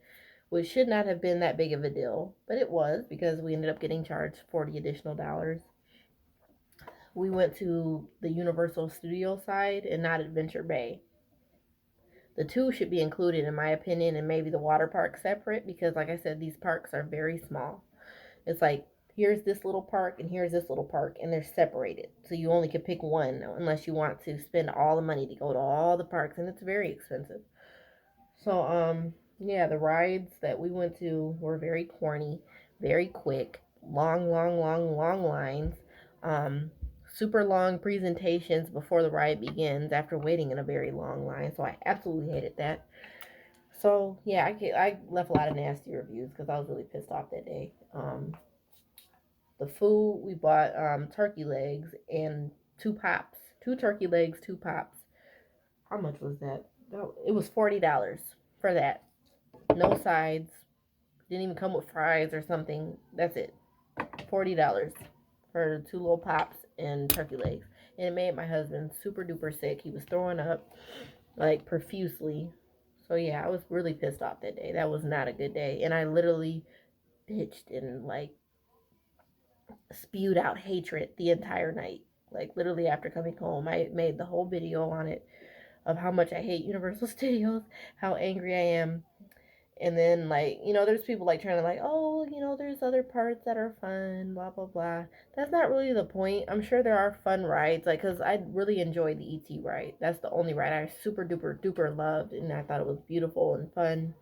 which should not have been that big of a deal, but it was because we ended up getting charged $40 additional dollars. We went to the Universal Studio side and not Adventure Bay. The two should be included, in my opinion, and maybe the water park separate because, like I said, these parks are very small. It's like here's this little park and here's this little park, and they're separated. So you only can pick one unless you want to spend all the money to go to all the parks, and it's very expensive. So yeah, the rides that we went to were very corny, very quick, long lines, um super long presentations before the ride begins after waiting in a very long line. So I absolutely hated that. So yeah, I left a lot of nasty reviews because I was really pissed off that day. The food we bought turkey legs and two turkey legs, two pops. How much was that? It was $40 for that. No sides. Didn't even come with fries or something. That's it. $40 for two little pops and turkey legs. And it made my husband super duper sick. He was throwing up like profusely. So yeah, I was really pissed off that day. That was not a good day. And I literally bitched and like spewed out hatred the entire night. Like literally after coming home, I made the whole video on it of how much I hate Universal Studios, how angry I am. And then like, there's people like trying to like, oh, there's other parts that are fun, blah blah blah. That's not really the point. I'm sure there are fun rides, like, cause I really enjoyed the ET ride. That's the only ride I super duper duper loved, and I thought it was beautiful and fun.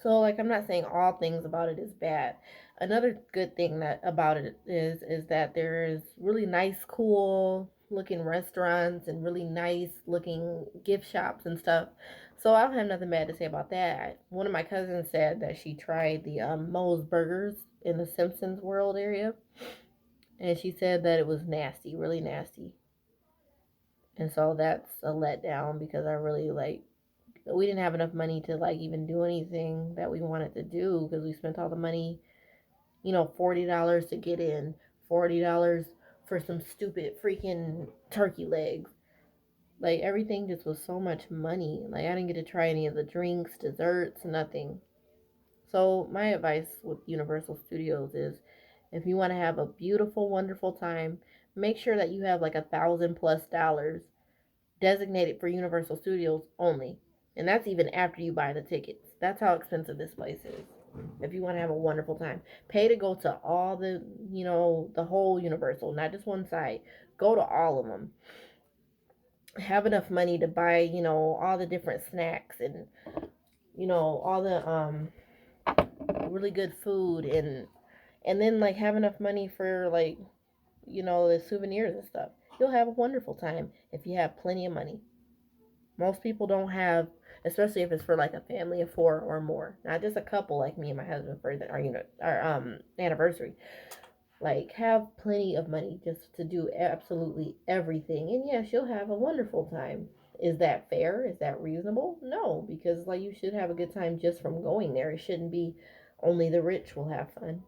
So like I'm not saying all things about it is bad. Another good thing that about it is that there's really nice, cool looking restaurants and really nice looking gift shops and stuff. So I don't have nothing bad to say about that. One of my cousins said that she tried the Moe's Burgers in the Simpsons World area, and she said that it was nasty, really nasty. And so that's a letdown because I really like we didn't have enough money to like even do anything that we wanted to do because we spent all the money, $40 to get in, $40 for some stupid freaking turkey legs. Like everything just was so much money. Like I didn't get to try any of the drinks, desserts, nothing. So my advice with Universal Studios is if you want to have a beautiful, wonderful time, make sure that you have like $1,000+ designated for Universal Studios only. And that's even after you buy the tickets. That's how expensive this place is. If you want to have a wonderful time, pay to go to all the whole Universal, not just one side. Go to all of them. Have enough money to buy, all the different snacks and, all the really good food and then like have enough money for like, the souvenirs and stuff. You'll have a wonderful time if you have plenty of money. Most people don't have, especially if it's for like a family of four or more, not just a couple like me and my husband for our anniversary. Like have plenty of money just to do absolutely everything, and yes, you'll have a wonderful time. Is that fair? Is that reasonable? No, because like you should have a good time just from going there. It shouldn't be only the rich will have fun.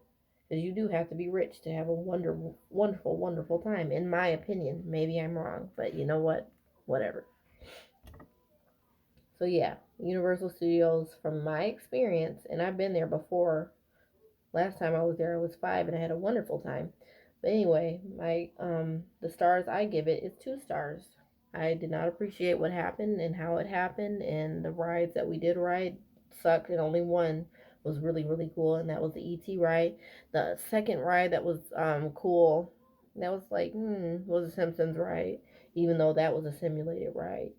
Because you do have to be rich to have a wonderful time, in my opinion. Maybe I'm wrong, but you know what? Whatever. So yeah, Universal Studios, from my experience, and I've been there before. Last time I was there, I was 5, and I had a wonderful time. But anyway, my the stars I give it is 2 stars. I did not appreciate what happened and how it happened, and the rides that we did ride sucked, and only one was really really cool, and that was the ET ride. The second ride that was cool, that was like was a Simpsons ride, even though that was a simulated ride.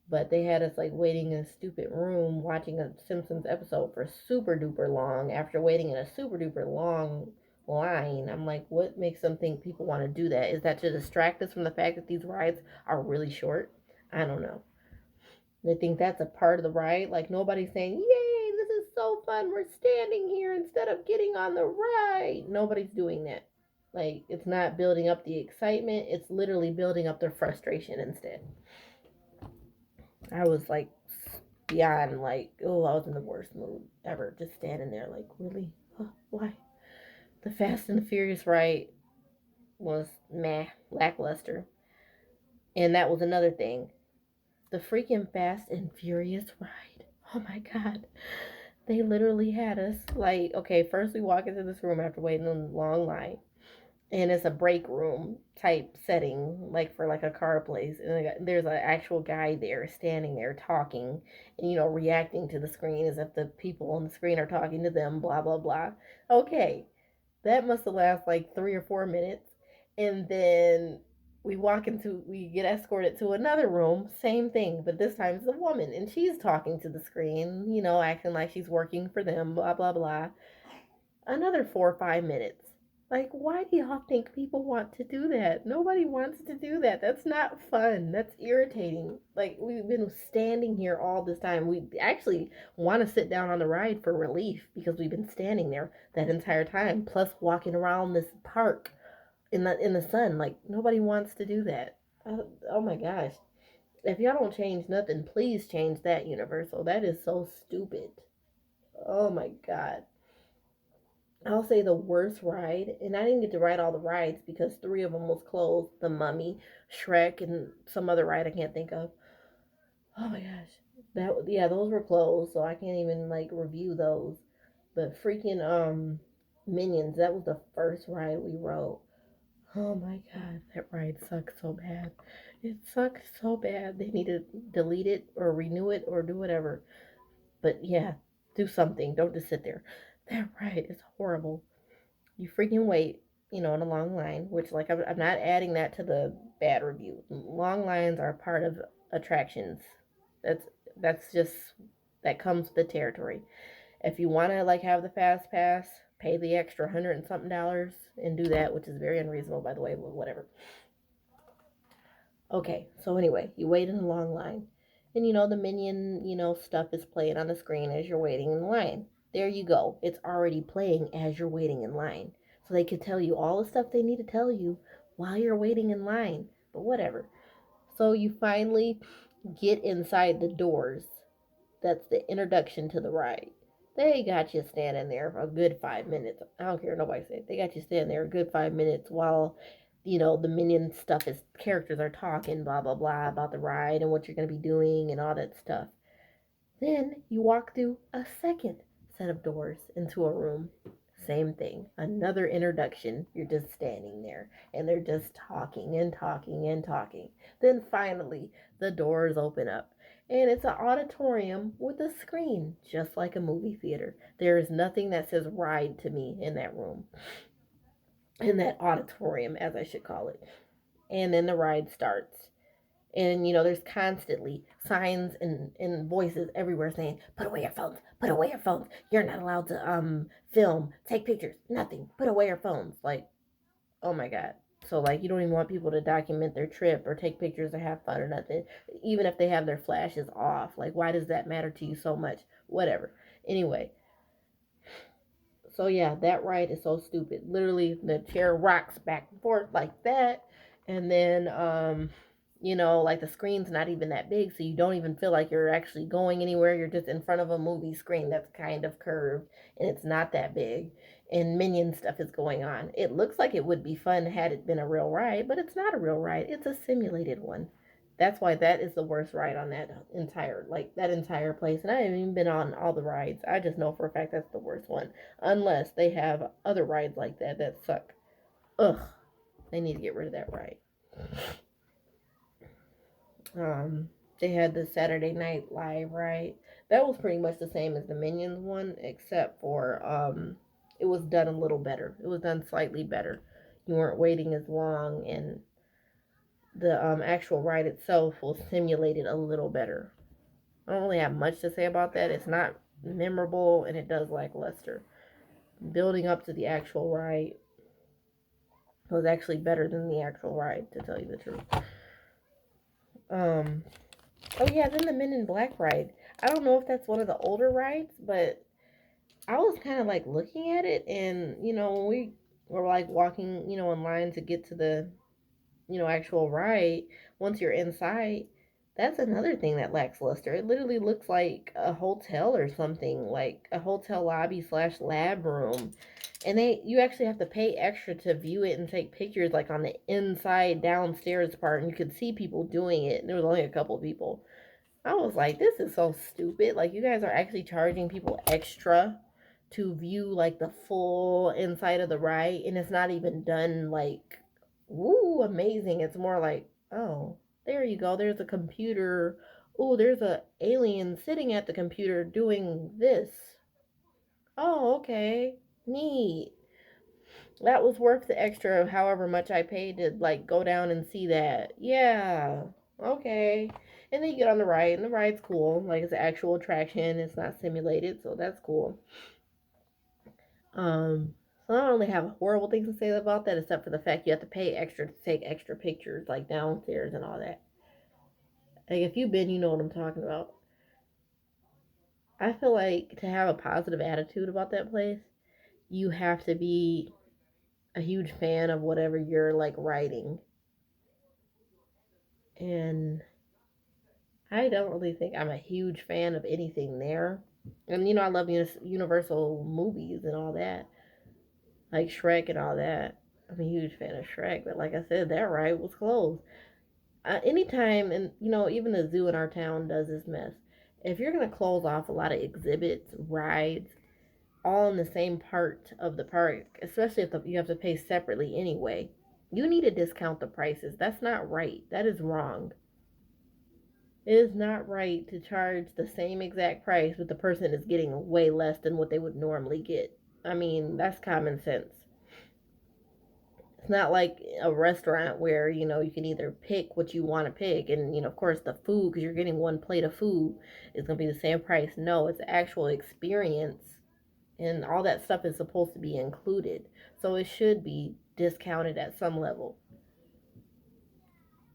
But they had us like waiting in a stupid room watching a Simpsons episode for super duper long after waiting in a super duper long line. I'm like, what makes them think people want to do that? Is that to distract us from the fact that these rides are really short? I don't know. They think that's a part of the ride. Like nobody's saying, yay, this is so fun. We're standing here instead of getting on the ride. Nobody's doing that. Like, it's not building up the excitement, it's literally building up their frustration instead. I was like beyond like, oh, I was in the worst mood ever. Just standing there like, really? Why? The Fast and the Furious ride was meh, lackluster. And that was another thing. The freaking Fast and Furious ride. Oh my god. They literally had us like, okay, first we walk into this room after waiting in a long line. And it's a break room type setting, like for like a car place, and there's an actual guy there standing there talking and reacting to the screen as if the people on the screen are talking to them, blah blah blah. Okay, that must have lasted like 3 or 4 minutes, and then we get escorted to another room, same thing, but this time it's a woman and she's talking to the screen, acting like she's working for them, blah blah blah. Another 4 or 5 minutes. Like, why do y'all think people want to do that? Nobody wants to do that. That's not fun. That's irritating. Like, we've been standing here all this time. We actually want to sit down on the ride for relief because we've been standing there that entire time, plus walking around this park in the sun. Like, nobody wants to do that. Oh my gosh. If y'all don't change nothing, please change that, Universal. That is so stupid. Oh my god. I'll say the worst ride, and I didn't get to ride all the rides because three of them was closed. The Mummy, Shrek, and some other ride I can't think of. Oh my gosh, those were closed, so I can't even like review those. But freaking Minions, that was the first ride we rode. Oh my god, that ride sucked so bad. It sucked so bad. They need to delete it or renew it or do whatever. But yeah, do something. Don't just sit there. That ride is horrible. You freaking wait, in a long line, which, like, I'm not adding that to the bad review. Long lines are part of attractions. That's that's just that comes with the territory. If you want to like have the fast pass, pay the extra hundred and something dollars and do that, which is very unreasonable, by the way. But whatever. Okay, so anyway, you wait in a long line. And the minion, stuff is playing on the screen as you're waiting in line. There you go. It's already playing as you're waiting in line. So they could tell you all the stuff they need to tell you while you're waiting in line. But whatever. So you finally get inside the doors. That's the introduction to the ride. They got you standing there for a good 5 minutes. I don't care what nobody said. They got you standing there a good 5 minutes while the minion stuff is characters are talking, blah blah blah, about the ride and what you're gonna be doing and all that stuff. Then you walk through a second set of doors into a room. Same thing. Another introduction. You're just standing there and they're just talking and talking and talking. Then finally, the doors open up and it's an auditorium with a screen, just like a movie theater. There is nothing that says ride to me in that room, in that auditorium, as I should call it. And then the ride starts. And there's constantly signs and voices everywhere saying, put away your phones, put away your phones, you're not allowed to film, take pictures, nothing, put away your phones. Like, oh my god. So like, you don't even want people to document their trip or take pictures or have fun or nothing, even if they have their flashes off. Like, why does that matter to you so much? Whatever. Anyway, so yeah, that ride is so stupid. Literally, the chair rocks back and forth like that, and then like the screen's not even that big, so you don't even feel like you're actually going anywhere. You're just in front of a movie screen that's kind of curved, and it's not that big. And minion stuff is going on. It looks like it would be fun had it been a real ride, but it's not a real ride. It's a simulated one. That's why that is the worst ride on that entire place. And I haven't even been on all the rides. I just know for a fact that's the worst one. Unless they have other rides like that suck. Ugh. They need to get rid of that ride. Um, they had the Saturday Night Live, right? That was pretty much the same as the Minions one, except for it was done a little better. It was done slightly better. You weren't waiting as long, and the actual ride itself was simulated a little better. I don't really have much to say about that. It's not memorable, and it does lackluster. Building up to the actual ride was actually better than the actual ride, to tell you the truth. Um, oh yeah, then the Men in Black ride. I don't know if that's one of the older rides, but I was kind of like looking at it, and when we were like walking, in line to get to the, actual ride. Once you're inside, that's another thing that lacks luster. It literally looks like a hotel or something, like a hotel lobby slash lab room. And you actually have to pay extra to view it and take pictures, like on the inside downstairs part, and you could see people doing it. And there was only a couple of people. I was like, this is so stupid. Like, you guys are actually charging people extra to view like the full inside of the ride, and it's not even done like, woo, amazing. It's more like, oh, there you go. There's a computer. Oh, there's a alien sitting at the computer doing this. Oh, okay, neat. That was worth the extra, however much I paid to like go down and see that. Yeah, okay. And then you get on the ride, and the ride's cool. Like, it's an actual attraction. It's not simulated, so that's cool. So I don't really have horrible things to say about that, except for the fact you have to pay extra to take extra pictures, like downstairs and all that. Like, if you've been, you know what I'm talking about. I feel like to have a positive attitude about that place, you have to be a huge fan of whatever you're like writing. And I don't really think I'm a huge fan of anything there. And I love Universal movies and all that, like Shrek and all that. I'm a huge fan of Shrek, but like I said, that ride was closed. Anytime, and even the zoo in our town does this mess. If you're gonna close off a lot of exhibits, rides, all in the same part of the park, especially if you have to pay separately anyway, you need to discount the prices. That's not right. That is wrong. It is not right to charge the same exact price, but the person is getting way less than what they would normally get. I mean, that's common sense. It's not like a restaurant where, you can either pick what you want to pick, and, of course, the food, because you're getting one plate of food, is going to be the same price. No, it's actual experience, and all that stuff is supposed to be included. So it should be discounted at some level.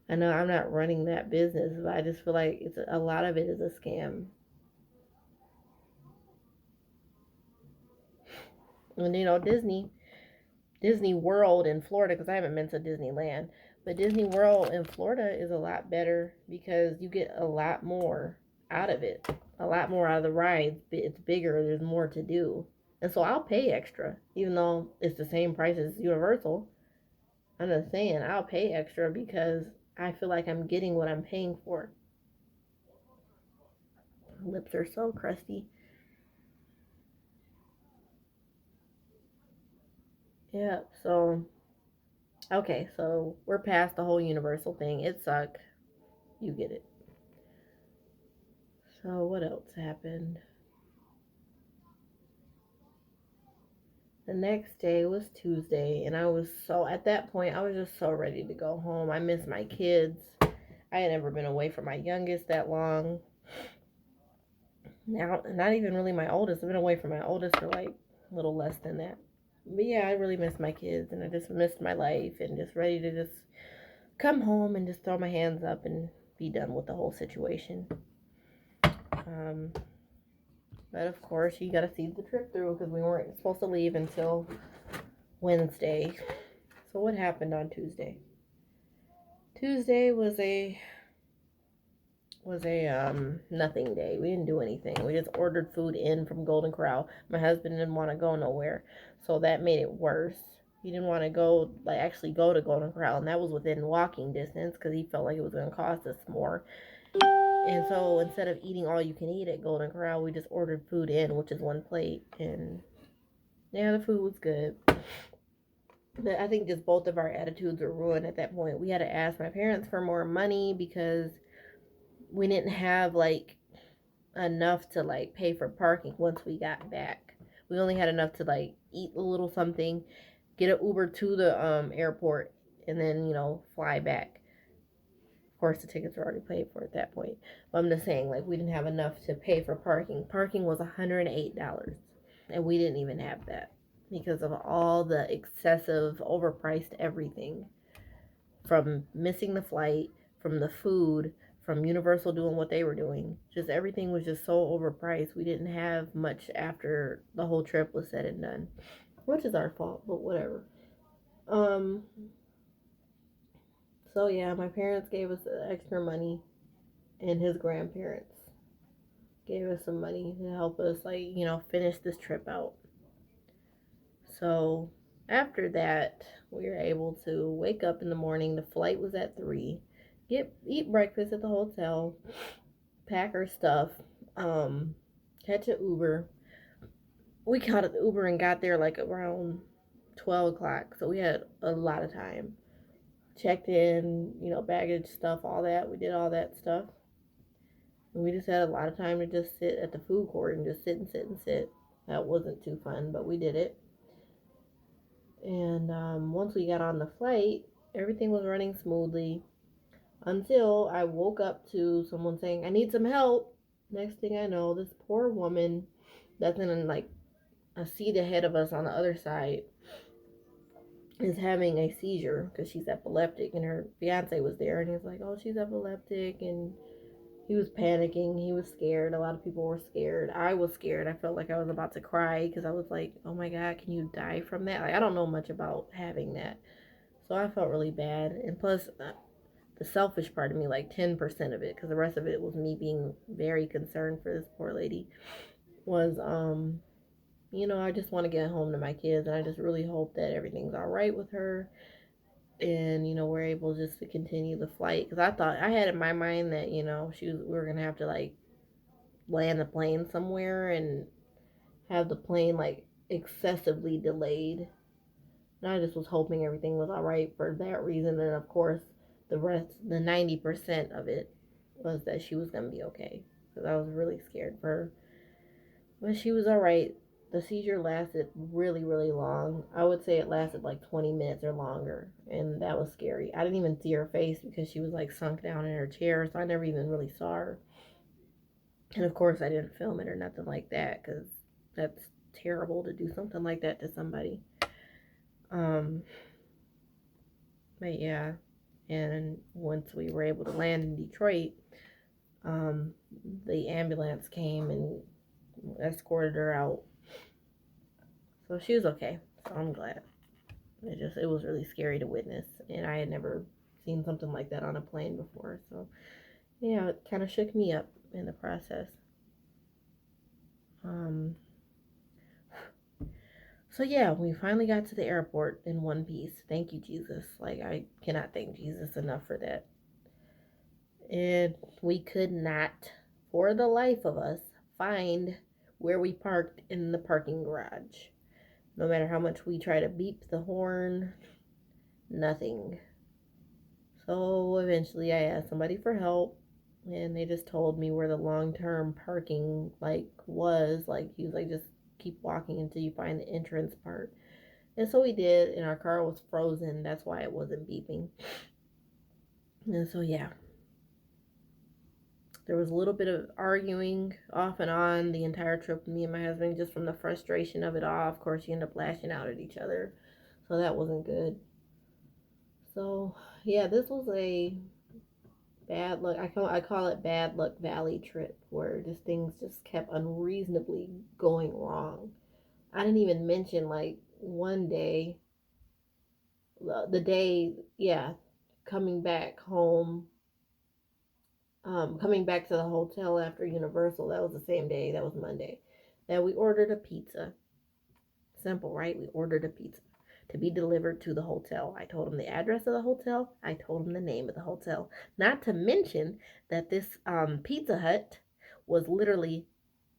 I know I'm not running that business, but I just feel like a lot of it is a scam. And Disney World in Florida, because I haven't been to Disneyland, but Disney World in Florida is a lot better because you get a lot more out of it, a lot more out of the rides. It's bigger, there's more to do. And so I'll pay extra, even though it's the same price as Universal. I'm just saying, I'll pay extra because I feel like I'm getting what I'm paying for. Lips are so crusty. Yeah, so, okay, so we're past the whole Universal thing. It sucked. You get it. So what else happened? The next day was Tuesday, and at that point, I was just so ready to go home. I miss my kids. I had never been away from my youngest that long. Now, not even really my oldest. I've been away from my oldest for like a little less than that. But yeah, I really miss my kids, and I just missed my life, and just ready to just come home and just throw my hands up and be done with the whole situation. Um, but of course, you got to see the trip through because we weren't supposed to leave until Wednesday. So what happened on Tuesday? Tuesday was a nothing day. We didn't do anything. We just ordered food in from Golden Corral. My husband didn't want to go nowhere, so that made it worse. He didn't want to go, like, actually go to Golden Corral, and that was within walking distance because he felt like it was going to cost us more. And so instead of eating all you can eat at Golden Corral, we just ordered food in, which is one plate, and yeah, the food was good. But I think just both of our attitudes were ruined at that point. We had to ask my parents for more money because we didn't have like enough to like pay for parking once we got back. We only had enough to like eat a little something, get an Uber to the airport, and then fly back. Of course, the tickets were already paid for at that point. But I'm just saying, like, we didn't have enough to pay for parking. Parking was $108, and we didn't even have that because of all the excessive, overpriced everything, from missing the flight, from the food, from Universal doing what they were doing. Just everything was just so overpriced. We didn't have much after the whole trip was said and done, which is our fault, but whatever. Um, so yeah, my parents gave us extra money, and his grandparents gave us some money to help us, like, finish this trip out. So after that, we were able to wake up in the morning. The flight was at 3. Eat breakfast at the hotel, pack our stuff, um, catch an Uber. We caught an Uber and got there like around 12 o'clock, so we had a lot of time. Checked in, baggage stuff, all that. We did all that stuff. And we just had a lot of time to just sit at the food court and just sit and sit and sit. That wasn't too fun, but we did it. And once we got on the flight, everything was running smoothly until I woke up to someone saying, "I need some help." Next thing I know, this poor woman that's in like a seat ahead of us on the other side is having a seizure because she's epileptic, and her fiance was there, and he's like, "Oh, she's epileptic," and he was panicking. He was scared. A lot of people were scared. I was scared. I felt like I was about to cry because I was like, "Oh my God, can you die from that?" Like, I don't know much about having that. So I felt really bad. And plus, the selfish part of me, like 10% of it, because the rest of it was me being very concerned for this poor lady, was, I just want to get home to my kids. And I just really hope that everything's all right with her. And we're able just to continue the flight, because I had in my mind that we were gonna have to like land the plane somewhere and have the plane like excessively delayed. And I just was hoping everything was all right for that reason. And of course, the rest, the 90% of it, was that she was gonna be okay, because I was really scared for her. But she was all right. The seizure lasted really, really long. I would say it lasted like 20 minutes or longer, and that was scary. I didn't even see her face because she was like sunk down in her chair, so I never even really saw her. And of course, I didn't film it or nothing like that, because that's terrible to do something like that to somebody. Um, but yeah, and once we were able to land in Detroit, um, the ambulance came and escorted her out. So she was okay. So I'm glad. It was really scary to witness, and I had never seen something like that on a plane before. So yeah, it kind of shook me up in the process. Um, so yeah, we finally got to the airport in one piece. Thank you, Jesus. Like, I cannot thank Jesus enough for that. And we could not, for the life of us, find where we parked in the parking garage. No matter how much we try to beep the horn, nothing. So eventually I asked somebody for help, and they just told me where the long-term parking like was. Like, he was like, just keep walking until you find the entrance part. And so we did, and our car was frozen. That's why it wasn't beeping. And so yeah, there was a little bit of arguing off and on the entire trip with me and my husband, just from the frustration of it all. Of course, you end up lashing out at each other, so that wasn't good. So yeah, this was a bad luck. I call it bad luck valley trip, where just things just kept unreasonably going wrong. I didn't even mention like one day, the day, yeah, coming back home, coming back to the hotel after Universal. That was the same day. That was Monday. That we ordered a pizza. Simple, right? We ordered a pizza to be delivered to the hotel. I told him the address of the hotel. I told him the name of the hotel. Not to mention that this Pizza Hut was literally,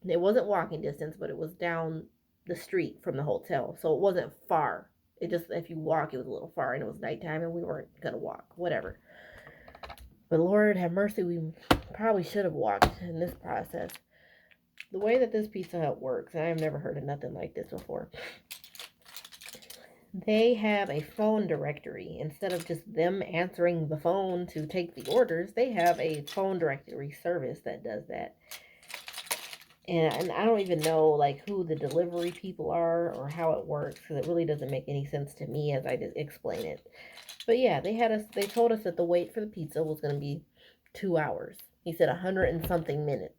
it wasn't walking distance, but it was down the street from the hotel. So it wasn't far. It just, if you walk, it was a little far, and it was nighttime and we weren't going to walk. Whatever. But Lord have mercy, we probably should have walked in this process. The way that this Pizza Hut works, and I have never heard of nothing like this before. They have a phone directory. Instead of just them answering the phone to take the orders, they have a phone directory service that does that. And I don't even know like who the delivery people are or how it works, because it really doesn't make any sense to me as I just explain it. But yeah, they told us that the wait for the pizza was going to be 2 hours. He said 100 and something minutes.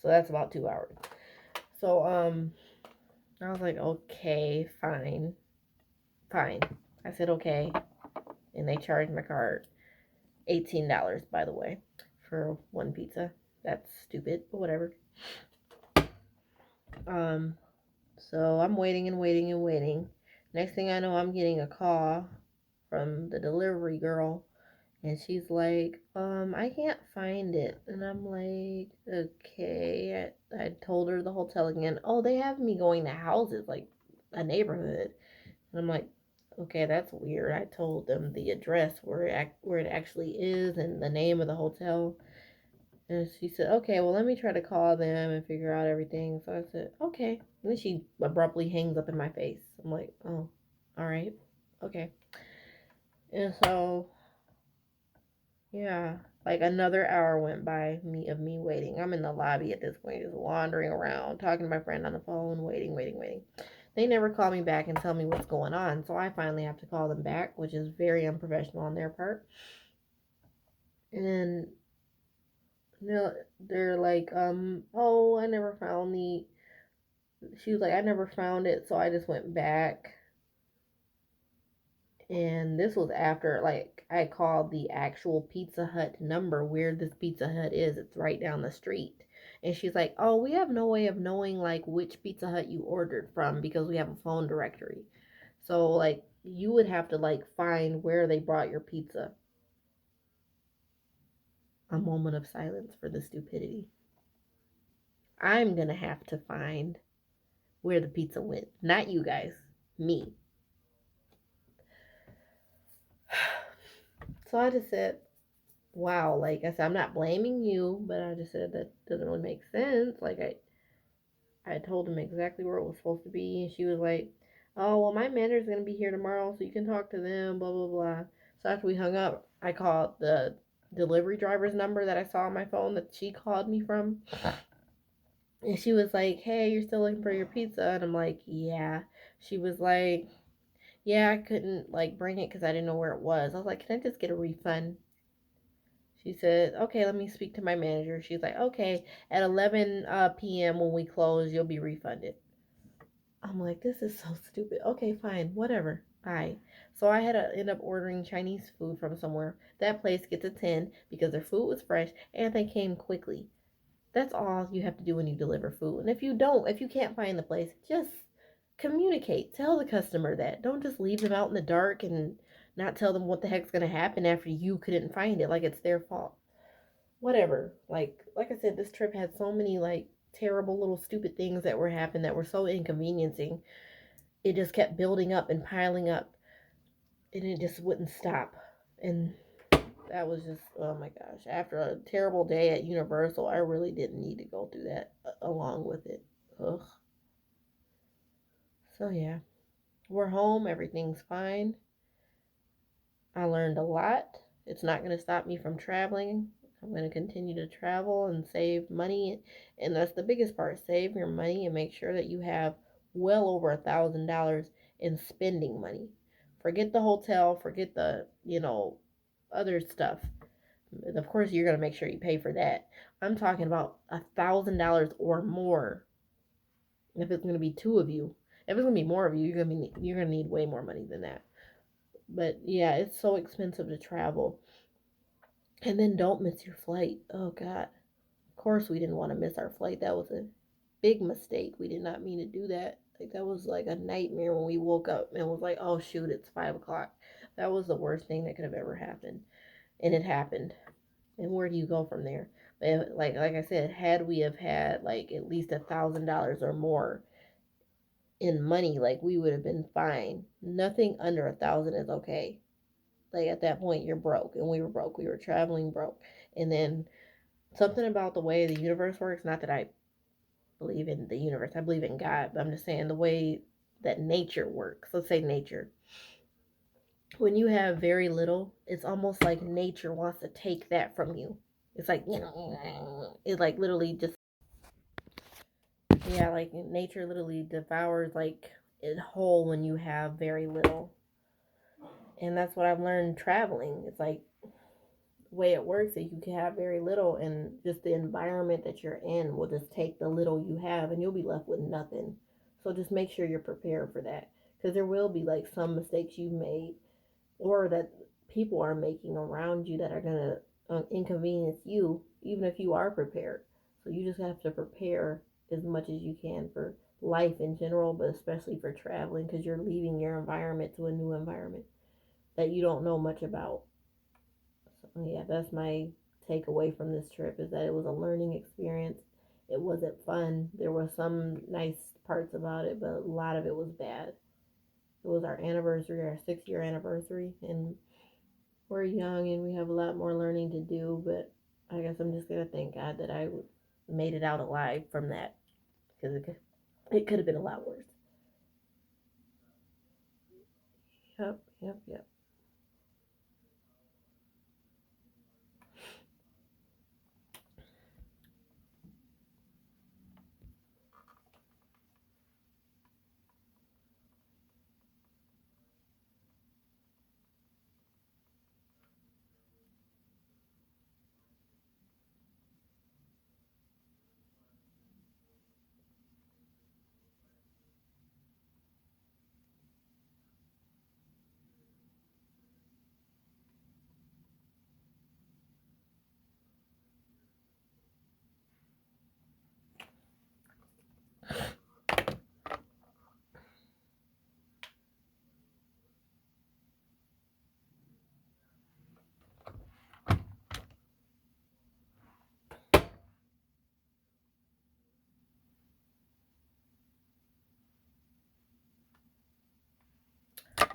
So that's about 2 hours. So I was like, okay, fine. I said okay. And they charged my card $18, by the way, for one pizza. That's stupid, but whatever. Um so I'm waiting and waiting and waiting. Next thing I know, I'm getting a call from the delivery girl. And she's like, I can't find it. And I'm like, okay. I told her the hotel again. Oh, they have me going to houses, like a neighborhood. And I'm like, okay, that's weird. I told them the address where it actually is and the name of the hotel. And she said, okay, well, let me try to call them and figure out everything. So I said, okay. And then she abruptly hangs up in my face. I'm like, oh, all right, okay. And so yeah, like another hour went by of me waiting. I'm in the lobby at this point, just wandering around, talking to my friend on the phone, waiting. They never call me back and tell me what's going on, so I finally have to call them back, which is very unprofessional on their part. And they're like, oh, I never found the. She was like, I never found it, so I just went back. And this was after, like, I called the actual Pizza Hut number where this Pizza Hut is. It's right down the street. And she's like, oh, we have no way of knowing, like, which Pizza Hut you ordered from because we have a phone directory. So, like, you would have to, like, find where they brought your pizza. A moment of silence for the stupidity. I'm going to have to find where the pizza went. Not you guys. Me. So I just said, wow, like I said, I'm not blaming you, but I just said that doesn't really make sense. Like I told him exactly where it was supposed to be, and she was like, oh, well, my manager's gonna be here tomorrow, so you can talk to them, blah blah blah. So after we hung up, I called the delivery driver's number that I saw on my phone that she called me from, and she was like, hey, you're still looking for your pizza? And I'm like, yeah. She was like, yeah, I couldn't like bring it because I didn't know where it was. I was like, can I just get a refund? She said, okay, let me speak to my manager. She's like, okay, at 11 p.m. when we close, you'll be refunded. I'm like, this is so stupid. Okay, fine, whatever. Bye. So I had to end up ordering Chinese food from somewhere. That place gets a 10 because their food was fresh and they came quickly. That's all you have to do when you deliver food. And if you can't find the place, just communicate. Tell the customer that. Don't just leave them out in the dark and not tell them what the heck's going to happen after you couldn't find it like it's their fault. Whatever. Like I said, this trip had so many like terrible little stupid things that were happening that were so inconveniencing. It just kept building up and piling up, and it just wouldn't stop. And that was just, oh my gosh. After a terrible day at Universal, I really didn't need to go through that along with it. Ugh. So yeah, we're home. Everything's fine. I learned a lot. It's not going to stop me from traveling. I'm going to continue to travel and save money. And that's the biggest part. Save your money and make sure that you have well over $1,000 in spending money. Forget the hotel, forget the, other stuff. Of course, you're going to make sure you pay for that. I'm talking about $1,000 or more. If it's going to be two of you, if it's going to be more of you, you're going to need way more money than that. But yeah, it's so expensive to travel. And then don't miss your flight. Oh God. Of course we didn't want to miss our flight. That was a big mistake. We did not mean to do that. Like that was like a nightmare when we woke up and was like, oh shoot, it's 5 o'clock. That was the worst thing that could have ever happened. And it happened. And where do you go from there? But like I said, had we have had like at least $1,000 or more in money, like we would have been fine. Nothing under 1,000 is okay. Like at that point, you're broke, and we were broke. We were traveling broke, and then something about the way the universe works. Not that I believe in the universe. I believe in God, but I'm just saying the way that nature works. Let's say nature. When you have very little, it's almost like nature wants to take that from you. It's like, it like literally just, yeah, like nature literally devours like it whole when you have very little. And that's what I've learned traveling. It's like the way it works is you can have very little, and just the environment that you're in will just take the little you have, and you'll be left with nothing. So just make sure you're prepared for that, because there will be like some mistakes you've made or that people are making around you that are going to inconvenience you, even if you are prepared. So you just have to prepare as much as you can for life in general, but especially for traveling, because you're leaving your environment to a new environment that you don't know much about. So yeah, that's my takeaway from this trip, is that it was a learning experience. It wasn't fun. There were some nice parts about it, but a lot of it was bad. It was our anniversary, our 6 year anniversary, and we're young and we have a lot more learning to do. But I guess I'm just gonna thank God that I made it out alive from that, because it could have been a lot worse. Yep, yep, yep.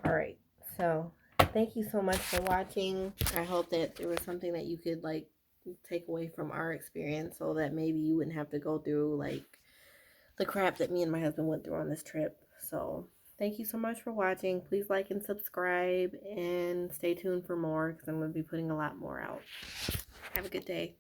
All right. So thank you so much for watching. I hope that there was something that you could like take away from our experience, so that maybe you wouldn't have to go through like the crap that me and my husband went through on this trip. So thank you so much for watching. Please like and subscribe, and stay tuned for more, because I'm going to be putting a lot more out. Have a good day.